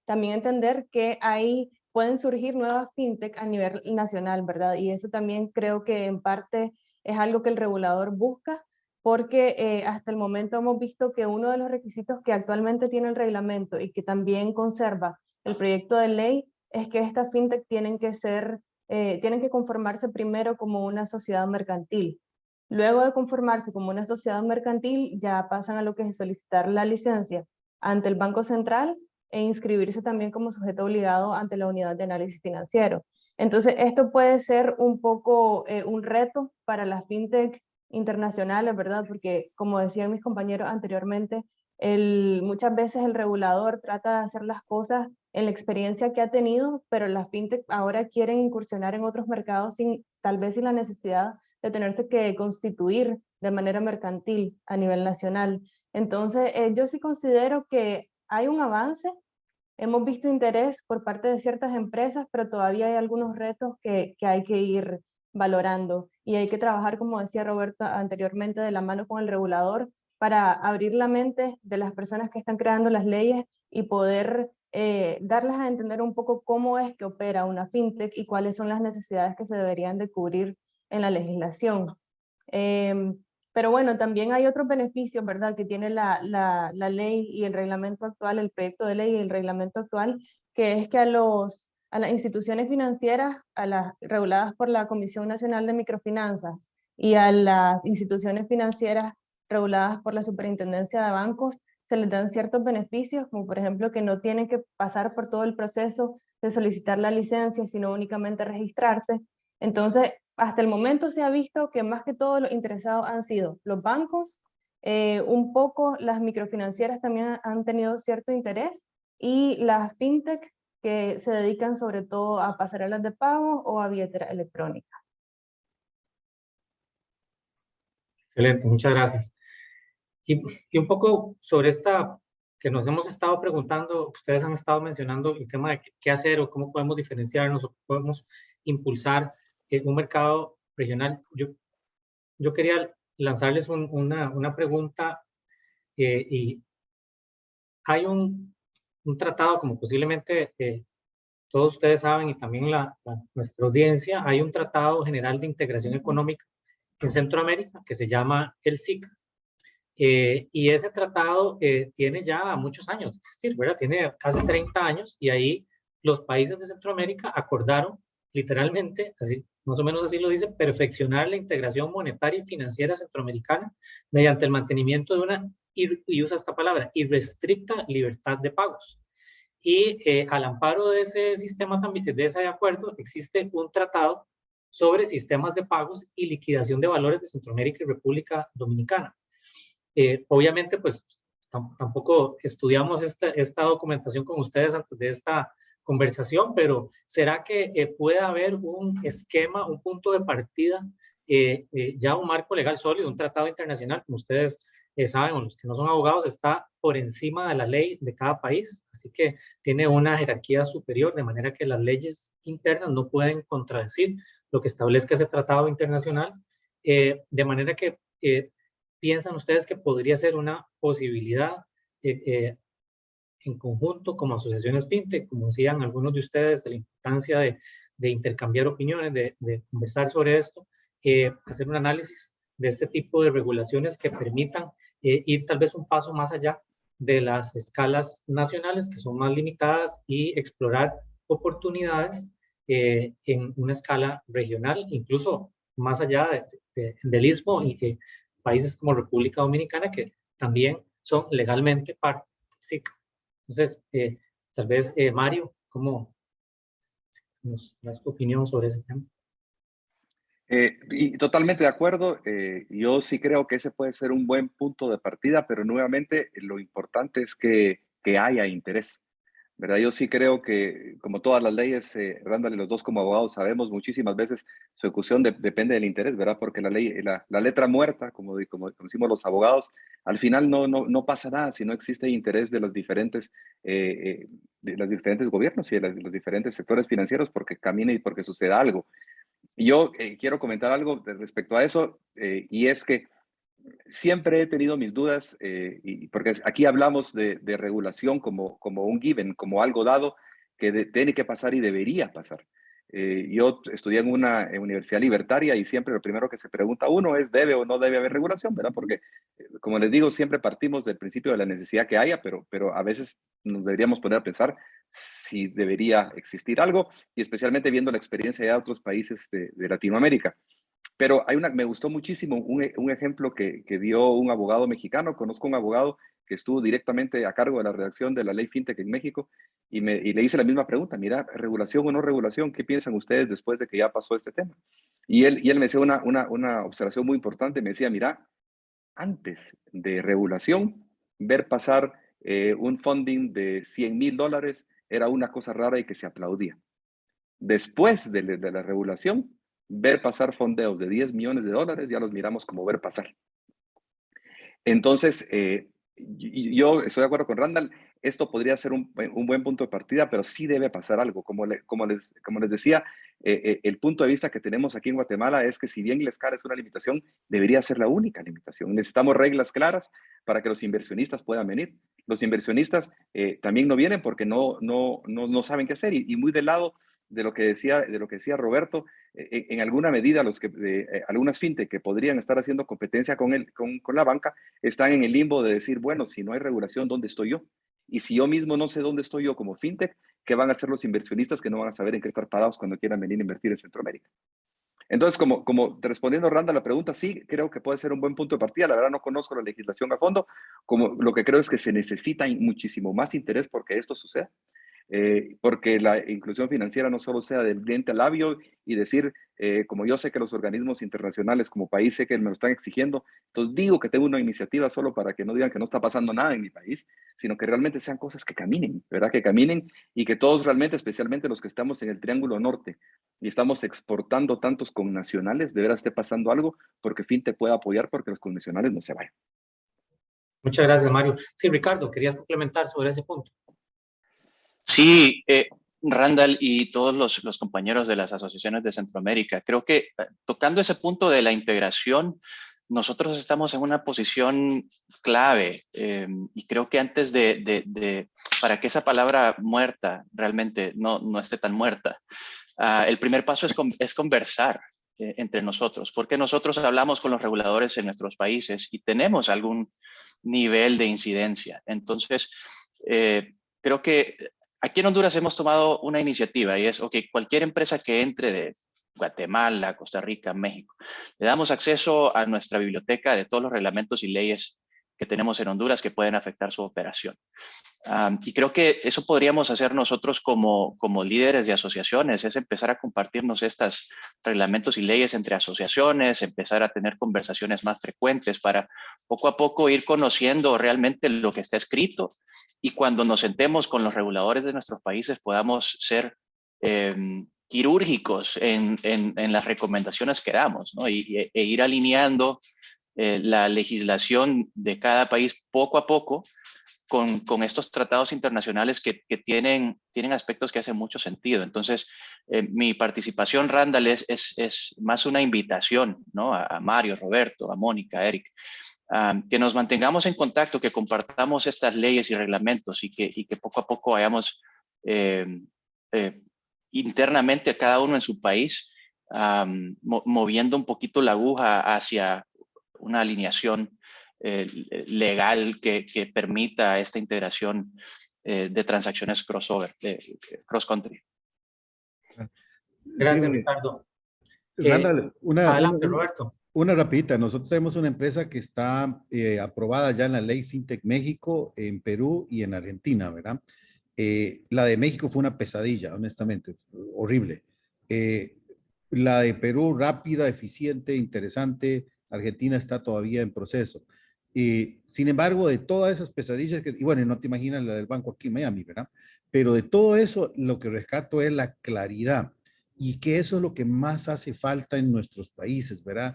también entender que ahí pueden surgir nuevas fintech a nivel nacional, ¿verdad? Y eso también creo que en parte es algo que el regulador busca, porque hasta el momento hemos visto que uno de los requisitos que actualmente tiene el reglamento y que también conserva el proyecto de ley es que estas fintech tienen que conformarse primero como una sociedad mercantil. Luego de conformarse como una sociedad mercantil, ya pasan a lo que es solicitar la licencia ante el Banco Central e inscribirse también como sujeto obligado ante la Unidad de Análisis Financiero. Entonces, esto puede ser un poco un reto para las fintech internacionales, ¿verdad? Porque, como decían mis compañeros anteriormente, muchas veces el regulador trata de hacer las cosas en la experiencia que ha tenido, pero las fintech ahora quieren incursionar en otros mercados tal vez sin la necesidad de tenerse que constituir de manera mercantil a nivel nacional. Entonces, yo sí considero que hay un avance, hemos visto interés por parte de ciertas empresas, pero todavía hay algunos retos que hay que ir valorando y hay que trabajar, como decía Roberto anteriormente, de la mano con el regulador para abrir la mente de las personas que están creando las leyes y poder darles a entender un poco cómo es que opera una fintech y cuáles son las necesidades que se deberían de cubrir en la legislación. Pero bueno, también hay otros beneficios, ¿verdad?, que tiene la ley y el reglamento actual, el proyecto de ley y el reglamento actual, que es que a las instituciones financieras, a las reguladas por la Comisión Nacional de Microfinanzas y a las instituciones financieras reguladas por la Superintendencia de Bancos, se les dan ciertos beneficios, como por ejemplo que no tienen que pasar por todo el proceso de solicitar la licencia, sino únicamente registrarse. Entonces, hasta el momento se ha visto que más que todo los interesados han sido los bancos, un poco las microfinancieras también han tenido cierto interés, y las fintech que se dedican sobre todo a pasarelas de pago o a billetera electrónica. Excelente, muchas gracias. Y un poco sobre esta que nos hemos estado preguntando, ustedes han estado mencionando el tema de qué hacer o cómo podemos diferenciarnos o podemos impulsar un mercado regional. Yo quería lanzarles una pregunta y hay un tratado, como posiblemente todos ustedes saben y también nuestra audiencia, hay un tratado general de integración económica en Centroamérica que se llama el SIC. Y ese tratado tiene ya muchos años de existir, ¿verdad? Tiene casi 30 años y ahí los países de Centroamérica acordaron literalmente, así, más o menos así lo dice, perfeccionar la integración monetaria y financiera centroamericana mediante el mantenimiento de una, y usa esta palabra, irrestricta libertad de pagos. Y al amparo de ese sistema también, de ese acuerdo, existe un tratado sobre sistemas de pagos y liquidación de valores de Centroamérica y República Dominicana. Obviamente, pues tampoco estudiamos esta documentación con ustedes antes de esta conversación, pero ¿será que puede haber un esquema, un punto de partida, ya un marco legal sólido, un tratado internacional, como ustedes saben, o los que no son abogados, está por encima de la ley de cada país, así que tiene una jerarquía superior, de manera que las leyes internas no pueden contradecir lo que establezca ese tratado internacional, de manera que ¿piensan ustedes que podría ser una posibilidad en conjunto como asociaciones fintech, como decían algunos de ustedes, de la importancia de intercambiar opiniones, de conversar sobre esto, hacer un análisis de este tipo de regulaciones que permitan ir tal vez un paso más allá de las escalas nacionales, que son más limitadas, y explorar oportunidades en una escala regional, incluso más allá del istmo, y que países como República Dominicana, que también son legalmente parte del SICA. Entonces, tal vez, Mario, ¿cómo nos das tu opinión sobre ese tema? Y totalmente de acuerdo. Yo sí creo que ese puede ser un buen punto de partida, pero nuevamente lo importante es que haya interés, ¿verdad? Yo sí creo que, como todas las leyes, Randall y los dos como abogados sabemos, muchísimas veces su ejecución depende del interés, ¿verdad? Porque la ley, la letra muerta, como decimos los abogados, al final no pasa nada si no existe interés de los diferentes gobiernos y de los diferentes sectores financieros porque camine y porque suceda algo. Yo quiero comentar algo respecto a eso, y es que siempre he tenido mis dudas, porque aquí hablamos de regulación como un given, como algo dado que tiene que pasar y debería pasar. Yo estudié en una universidad libertaria y siempre lo primero que se pregunta uno es ¿debe o no debe haber regulación? ¿Verdad? Porque, como les digo, siempre partimos del principio de la necesidad que haya, pero a veces nos deberíamos poner a pensar si debería existir algo, y especialmente viendo la experiencia de otros países de Latinoamérica. Pero me gustó muchísimo un ejemplo que dio un abogado mexicano. Conozco un abogado que estuvo directamente a cargo de la redacción de la ley FinTech en México y le hice la misma pregunta: mira, regulación o no regulación, ¿qué piensan ustedes después de que ya pasó este tema? Y él me decía una observación muy importante. Me decía, mira, antes de regulación, ver pasar un funding de $100,000 era una cosa rara y que se aplaudía. Después de la regulación, ver pasar fondeos de $10 millones ya los miramos como ver pasar. Entonces, yo estoy de acuerdo con Randall. Esto podría ser un buen punto de partida, pero sí debe pasar algo. Como les decía, el punto de vista que tenemos aquí en Guatemala es que si bien la escala es una limitación, debería ser la única limitación. Necesitamos reglas claras para que los inversionistas puedan venir. Los inversionistas también no vienen porque no saben qué hacer, y muy del lado de lo que decía Roberto, en alguna medida algunas fintech que podrían estar haciendo competencia con la banca están en el limbo de decir, bueno, si no hay regulación, ¿dónde estoy yo? Y si yo mismo no sé dónde estoy yo como fintech, ¿qué van a hacer los inversionistas que no van a saber en qué estar parados cuando quieran venir a invertir en Centroamérica? Entonces, como respondiendo, Randa, la pregunta, sí, creo que puede ser un buen punto de partida. La verdad no conozco la legislación a fondo. Lo que creo es que se necesita muchísimo más interés porque esto suceda. Porque la inclusión financiera no solo sea del diente al labio y decir, como yo sé que los organismos internacionales como país sé que me lo están exigiendo, entonces digo que tengo una iniciativa solo para que no digan que no está pasando nada en mi país, sino que realmente sean cosas que caminen, ¿verdad? Que caminen, y que todos realmente, especialmente los que estamos en el Triángulo Norte y estamos exportando tantos connacionales, de veras esté pasando algo porque FinTech pueda apoyar porque los connacionales no se vayan. Muchas gracias, Mario. Sí, Ricardo, querías complementar sobre ese punto. Sí, Randall y todos los compañeros de las asociaciones de Centroamérica, creo que tocando ese punto de la integración, nosotros estamos en una posición clave, y creo que antes para que esa palabra muerta realmente no esté tan muerta, el primer paso es conversar. entre nosotros, porque nosotros hablamos con los reguladores en nuestros países y tenemos algún nivel de incidencia. Entonces, creo que aquí en Honduras hemos tomado una iniciativa y es, ok, cualquier empresa que entre de Guatemala, Costa Rica, México, le damos acceso a nuestra biblioteca de todos los reglamentos y leyes que tenemos en Honduras que pueden afectar su operación. Y creo que eso podríamos hacer nosotros como líderes de asociaciones, es empezar a compartirnos estos reglamentos y leyes entre asociaciones, empezar a tener conversaciones más frecuentes para poco a poco ir conociendo realmente lo que está escrito y cuando nos sentemos con los reguladores de nuestros países podamos ser quirúrgicos en las recomendaciones que damos, ¿no? e ir alineando la legislación de cada país poco a poco con estos tratados internacionales que tienen aspectos que hacen mucho sentido. Entonces, mi participación, Randall, es más una invitación, ¿no? A Mario, Roberto, a Mónica, a Eric, que nos mantengamos en contacto, que compartamos estas leyes y reglamentos y que poco a poco vayamos internamente cada uno en su país, moviendo un poquito la aguja hacia una alineación legal que permita esta integración de transacciones crossover, cross-country. Gracias, Sí, Ricardo. Randall, Adelante, Roberto. Una rapidita. Nosotros tenemos una empresa que está aprobada ya en la ley FinTech México, en Perú y en Argentina, ¿verdad? La de México fue una pesadilla, honestamente, horrible. La de Perú, rápida, eficiente, interesante. Argentina está todavía en proceso. Sin embargo, de todas esas pesadillas, y bueno, no te imaginas la del banco aquí en Miami, ¿verdad? Pero de todo eso, lo que rescato es la claridad y que eso es lo que más hace falta en nuestros países, ¿verdad?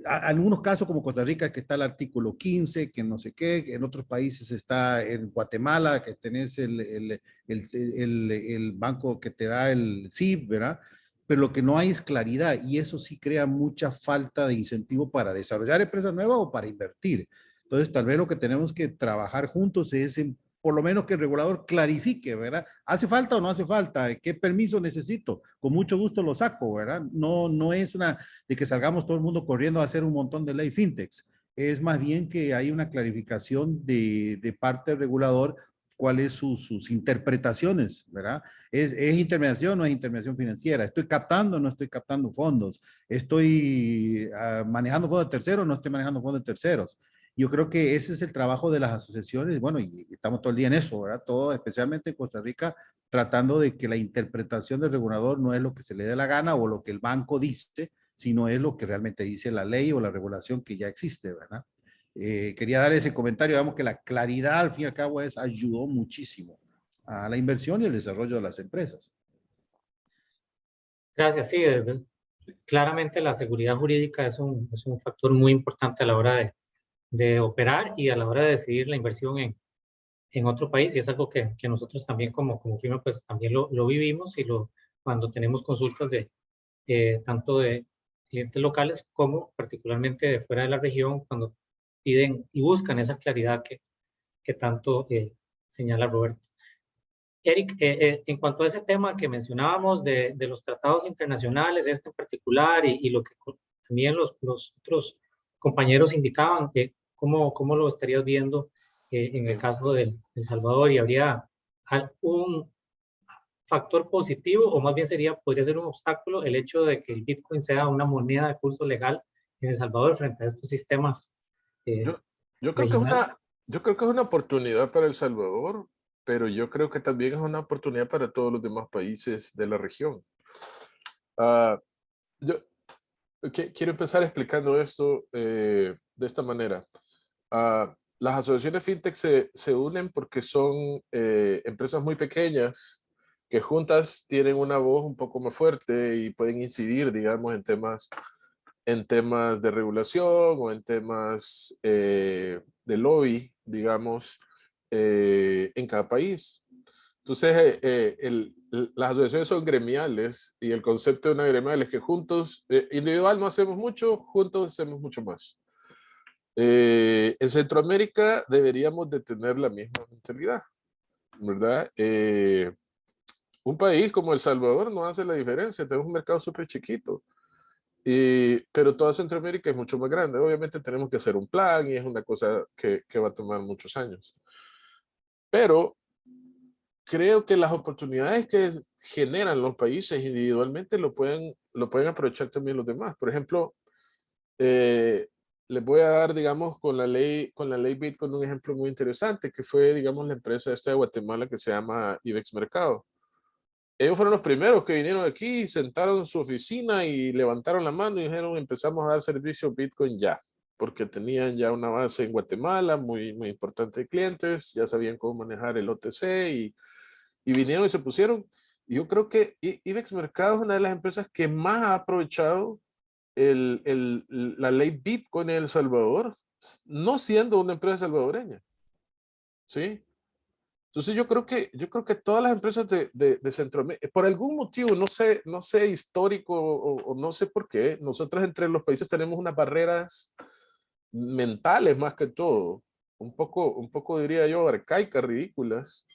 Algunos casos como Costa Rica, que está el artículo 15, que no sé qué, en otros países está en Guatemala, que tenés el banco que te da el CIB, ¿verdad? Pero lo que no hay es claridad y eso sí crea mucha falta de incentivo para desarrollar empresas nuevas o para invertir. Entonces, tal vez lo que tenemos que trabajar juntos es por lo menos que el regulador clarifique, ¿verdad? ¿Hace falta o no hace falta? ¿Qué permiso necesito? Con mucho gusto lo saco, ¿verdad? No es una de que salgamos todo el mundo corriendo a hacer un montón de ley fintechs. Es más bien que hay una clarificación de parte del regulador cuáles sus interpretaciones, ¿verdad? ¿Es intermediación o no es intermediación financiera? ¿Estoy captando o no estoy captando fondos? ¿Estoy manejando fondos de terceros o no estoy manejando fondos de terceros? Yo creo que ese es el trabajo de las asociaciones, bueno, y estamos todo el día en eso, ¿verdad? Todo, especialmente en Costa Rica, tratando de que la interpretación del regulador no es lo que se le dé la gana o lo que el banco dice, sino es lo que realmente dice la ley o la regulación que ya existe, ¿verdad? Quería dar ese comentario, digamos que la claridad al fin y al cabo ayudó muchísimo a la inversión y el desarrollo de las empresas. Gracias, sí, claramente la seguridad jurídica es un factor muy importante a la hora de operar y a la hora de decidir la inversión en otro país, y es algo que nosotros también como firma pues también lo vivimos, y cuando tenemos consultas tanto de clientes locales como particularmente de fuera de la región, cuando piden y buscan esa claridad que tanto señala Roberto. Eric, en cuanto a ese tema que mencionábamos de los tratados internacionales, este en particular, y lo que también los otros compañeros indicaban, ¿cómo lo estarías viendo en el caso de El Salvador? ¿Y habría un factor positivo, o más bien podría ser un obstáculo el hecho de que el Bitcoin sea una moneda de curso legal en El Salvador frente a estos sistemas? Yo creo que es una oportunidad para El Salvador, pero yo creo que también es una oportunidad para todos los demás países de la región. Yo quiero empezar explicando esto de esta manera. Las asociaciones fintech se unen porque son empresas muy pequeñas que juntas tienen una voz un poco más fuerte y pueden incidir, digamos, en temas de regulación o en temas de lobby, digamos, en cada país. Entonces, las asociaciones son gremiales y el concepto de una gremial es que juntos, individual no hacemos mucho, juntos hacemos mucho más. En Centroamérica deberíamos de tener la misma mentalidad, ¿verdad? Un país como El Salvador no hace la diferencia, tenemos un mercado súper chiquito. Pero toda Centroamérica es mucho más grande. Obviamente tenemos que hacer un plan y es una cosa que va a tomar muchos años. Pero creo que las oportunidades que generan los países individualmente lo pueden aprovechar también los demás. Por ejemplo, les voy a dar, digamos, con la ley Bitcoin un ejemplo muy interesante, que fue, digamos, la empresa esta de Guatemala que se llama IBEX Mercado. Ellos fueron los primeros que vinieron aquí, sentaron en su oficina y levantaron la mano y dijeron, empezamos a dar servicio Bitcoin ya, porque tenían ya una base en Guatemala muy, muy importante de clientes, ya sabían cómo manejar el OTC y vinieron y se pusieron. Y yo creo que IBEX Mercado es una de las empresas que más ha aprovechado la ley Bitcoin en El Salvador, no siendo una empresa salvadoreña. ¿Sí? Entonces yo creo que todas las empresas de Centroamérica, por algún motivo, no sé histórico o no sé por qué, nosotros entre los países tenemos unas barreras mentales más que todo, un poco diría yo arcaicas, ridículas,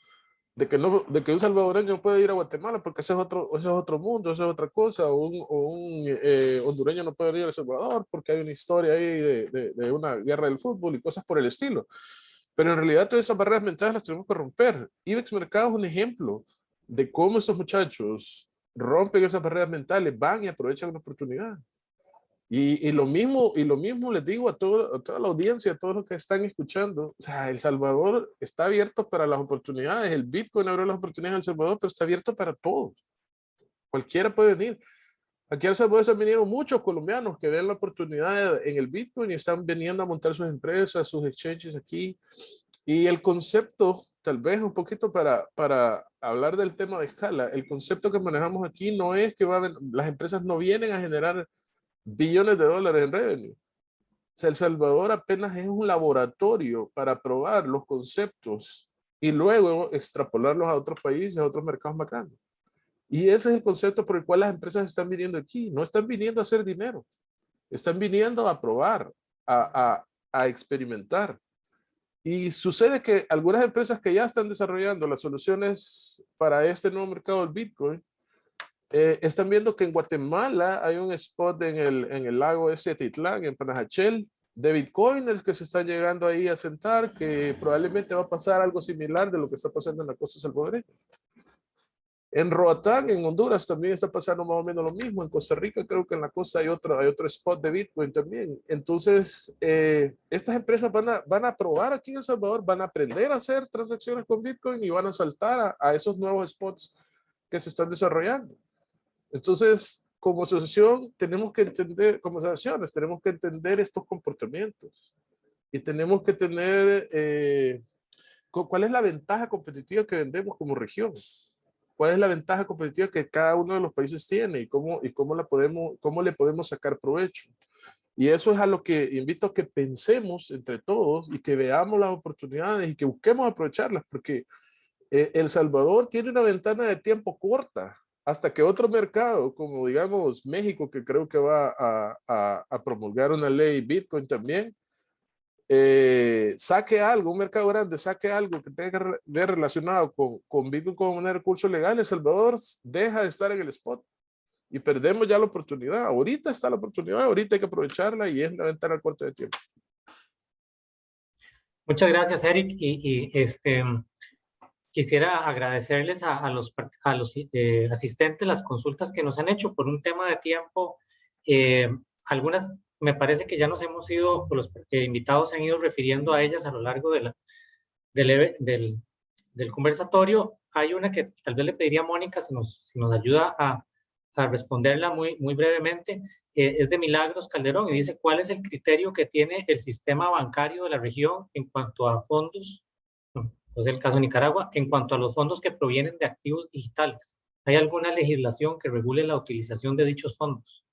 de que un salvadoreño no puede ir a Guatemala porque ese es otro mundo, eso es otra cosa, o un hondureño no puede ir a El Salvador porque hay una historia ahí de una guerra del fútbol y cosas por el estilo. Pero en realidad todas esas barreras mentales las tenemos que romper. IBEX Mercado es un ejemplo de cómo estos muchachos rompen esas barreras mentales, van y aprovechan una oportunidad. Y lo mismo les digo a toda la audiencia, a todos los que están escuchando. O sea, El Salvador está abierto para las oportunidades. El Bitcoin abrió las oportunidades en El Salvador, pero está abierto para todos. Cualquiera puede venir. Aquí a El Salvador se han venido muchos colombianos que ven la oportunidad en el Bitcoin y están viniendo a montar sus empresas, sus exchanges aquí. Y el concepto, tal vez un poquito para hablar del tema de escala, el concepto que manejamos aquí no es que las empresas no vienen a generar billones de dólares en revenue. O sea, El Salvador apenas es un laboratorio para probar los conceptos y luego extrapolarlos a otros países, a otros mercados más grandes. Y ese es el concepto por el cual las empresas están viniendo aquí. No están viniendo a hacer dinero. Están viniendo a probar, a experimentar. Y sucede que algunas empresas que ya están desarrollando las soluciones para este nuevo mercado del Bitcoin, están viendo que en Guatemala hay un spot en el lago ese Titlán, en Panajachel, de bitcoiners que se están llegando ahí a sentar, que probablemente va a pasar algo similar de lo que está pasando en la costa salvadoreña. En Roatán, en Honduras, también está pasando más o menos lo mismo. En Costa Rica creo que en la costa hay otro spot de Bitcoin también. Entonces, estas empresas van a probar aquí en El Salvador, van a aprender a hacer transacciones con Bitcoin y van a saltar a esos nuevos spots que se están desarrollando. Entonces, como asociación, tenemos que entender, como asociaciones, tenemos que entender estos comportamientos y tenemos que tener cuál es la ventaja competitiva que vendemos como región, cuál es la ventaja competitiva que cada uno de los países tiene y cómo le podemos sacar provecho. Y eso es a lo que invito a que pensemos entre todos y que veamos las oportunidades y que busquemos aprovecharlas, porque El Salvador tiene una ventana de tiempo corta hasta que otro mercado, como digamos México, que creo que va a promulgar una ley Bitcoin también, saque algo, un mercado grande, saque algo que tenga que ver relacionado con Bitcoin como un recurso legal, El Salvador deja de estar en el spot y perdemos ya la oportunidad. Ahorita está la oportunidad, ahorita hay que aprovecharla y es la ventana corta de tiempo. Muchas gracias, Eric. Quisiera agradecerles a los asistentes las consultas que nos han hecho por un tema de tiempo. Algunas me parece que ya nos hemos ido, los invitados se han ido refiriendo a ellas a lo largo del conversatorio. Hay una que tal vez le pediría a Mónica si nos ayuda a responderla muy brevemente. Es de Milagros Calderón y dice: ¿cuál es el criterio que tiene el sistema bancario de la región en cuanto a fondos? Es el caso de Nicaragua, en cuanto a los fondos que provienen de activos digitales. ¿Hay alguna legislación que regule la utilización de dichos fondos?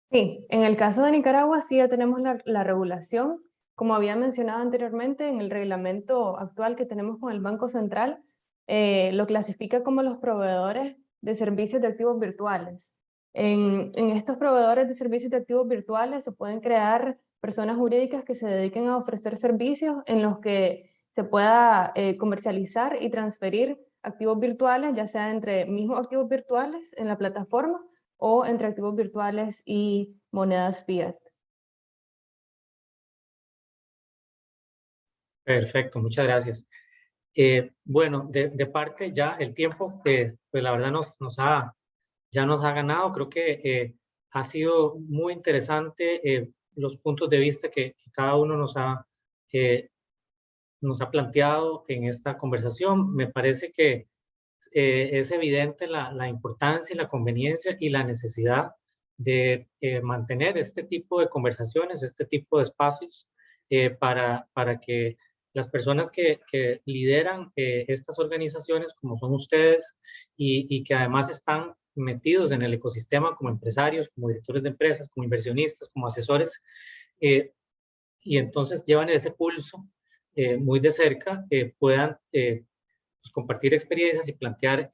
Sí, en el caso de Nicaragua sí ya tenemos la regulación. Como había mencionado anteriormente, en el reglamento actual que tenemos con el Banco Central, lo clasifica como los proveedores de servicios de activos virtuales. En estos proveedores de servicios de activos virtuales se pueden crear personas jurídicas que se dediquen a ofrecer servicios en los que se pueda comercializar y transferir activos virtuales, ya sea entre mismos activos virtuales en la plataforma o entre activos virtuales y monedas fiat. Perfecto, muchas gracias. Bueno, de parte ya el tiempo, pues la verdad ya nos ha ganado. Creo que ha sido muy interesante los puntos de vista que cada uno nos ha planteado en esta conversación. Me parece que es evidente la importancia y la conveniencia y la necesidad de mantener este tipo de conversaciones, este tipo de espacios para que las personas que lideran estas organizaciones, como son ustedes, y que además están metidos en el ecosistema como empresarios, como directores de empresas, como inversionistas, como asesores, y entonces llevan ese pulso muy de cerca, puedan pues, compartir experiencias y plantear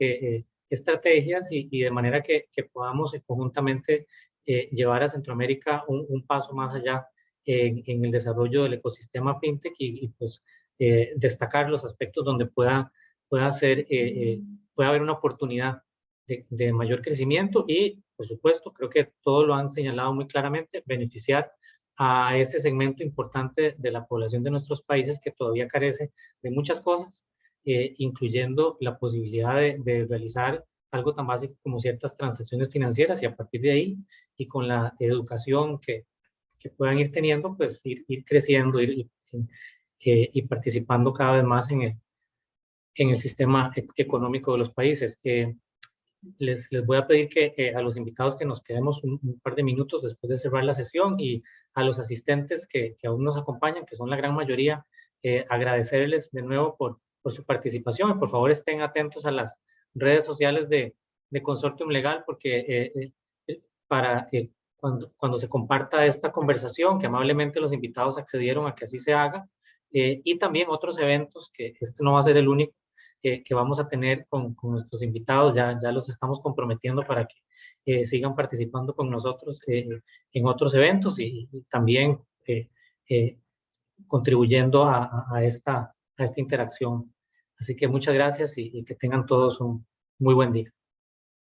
estrategias y de manera que podamos conjuntamente llevar a Centroamérica un paso más allá en el desarrollo del ecosistema fintech y pues destacar los aspectos donde pueda haber una oportunidad de mayor crecimiento y, por supuesto, creo que todos lo han señalado muy claramente, beneficiar a ese segmento importante de la población de nuestros países que todavía carece de muchas cosas, incluyendo la posibilidad de realizar algo tan básico como ciertas transacciones financieras y a partir de ahí y con la educación que puedan ir teniendo, pues ir creciendo y participando cada vez más en el sistema económico de los países. Les voy a pedir que a los invitados que nos quedemos un par de minutos después de cerrar la sesión y a los asistentes que aún nos acompañan, que son la gran mayoría, agradecerles de nuevo por su participación y por favor estén atentos a las redes sociales de Consortium Legal porque cuando se comparta esta conversación, que amablemente los invitados accedieron a que así se haga, y también otros eventos, que este no va a ser el único, que vamos a tener con nuestros invitados, ya los estamos comprometiendo para que sigan participando con nosotros en otros eventos y también contribuyendo a esta interacción. Así que muchas gracias y que tengan todos un muy buen día.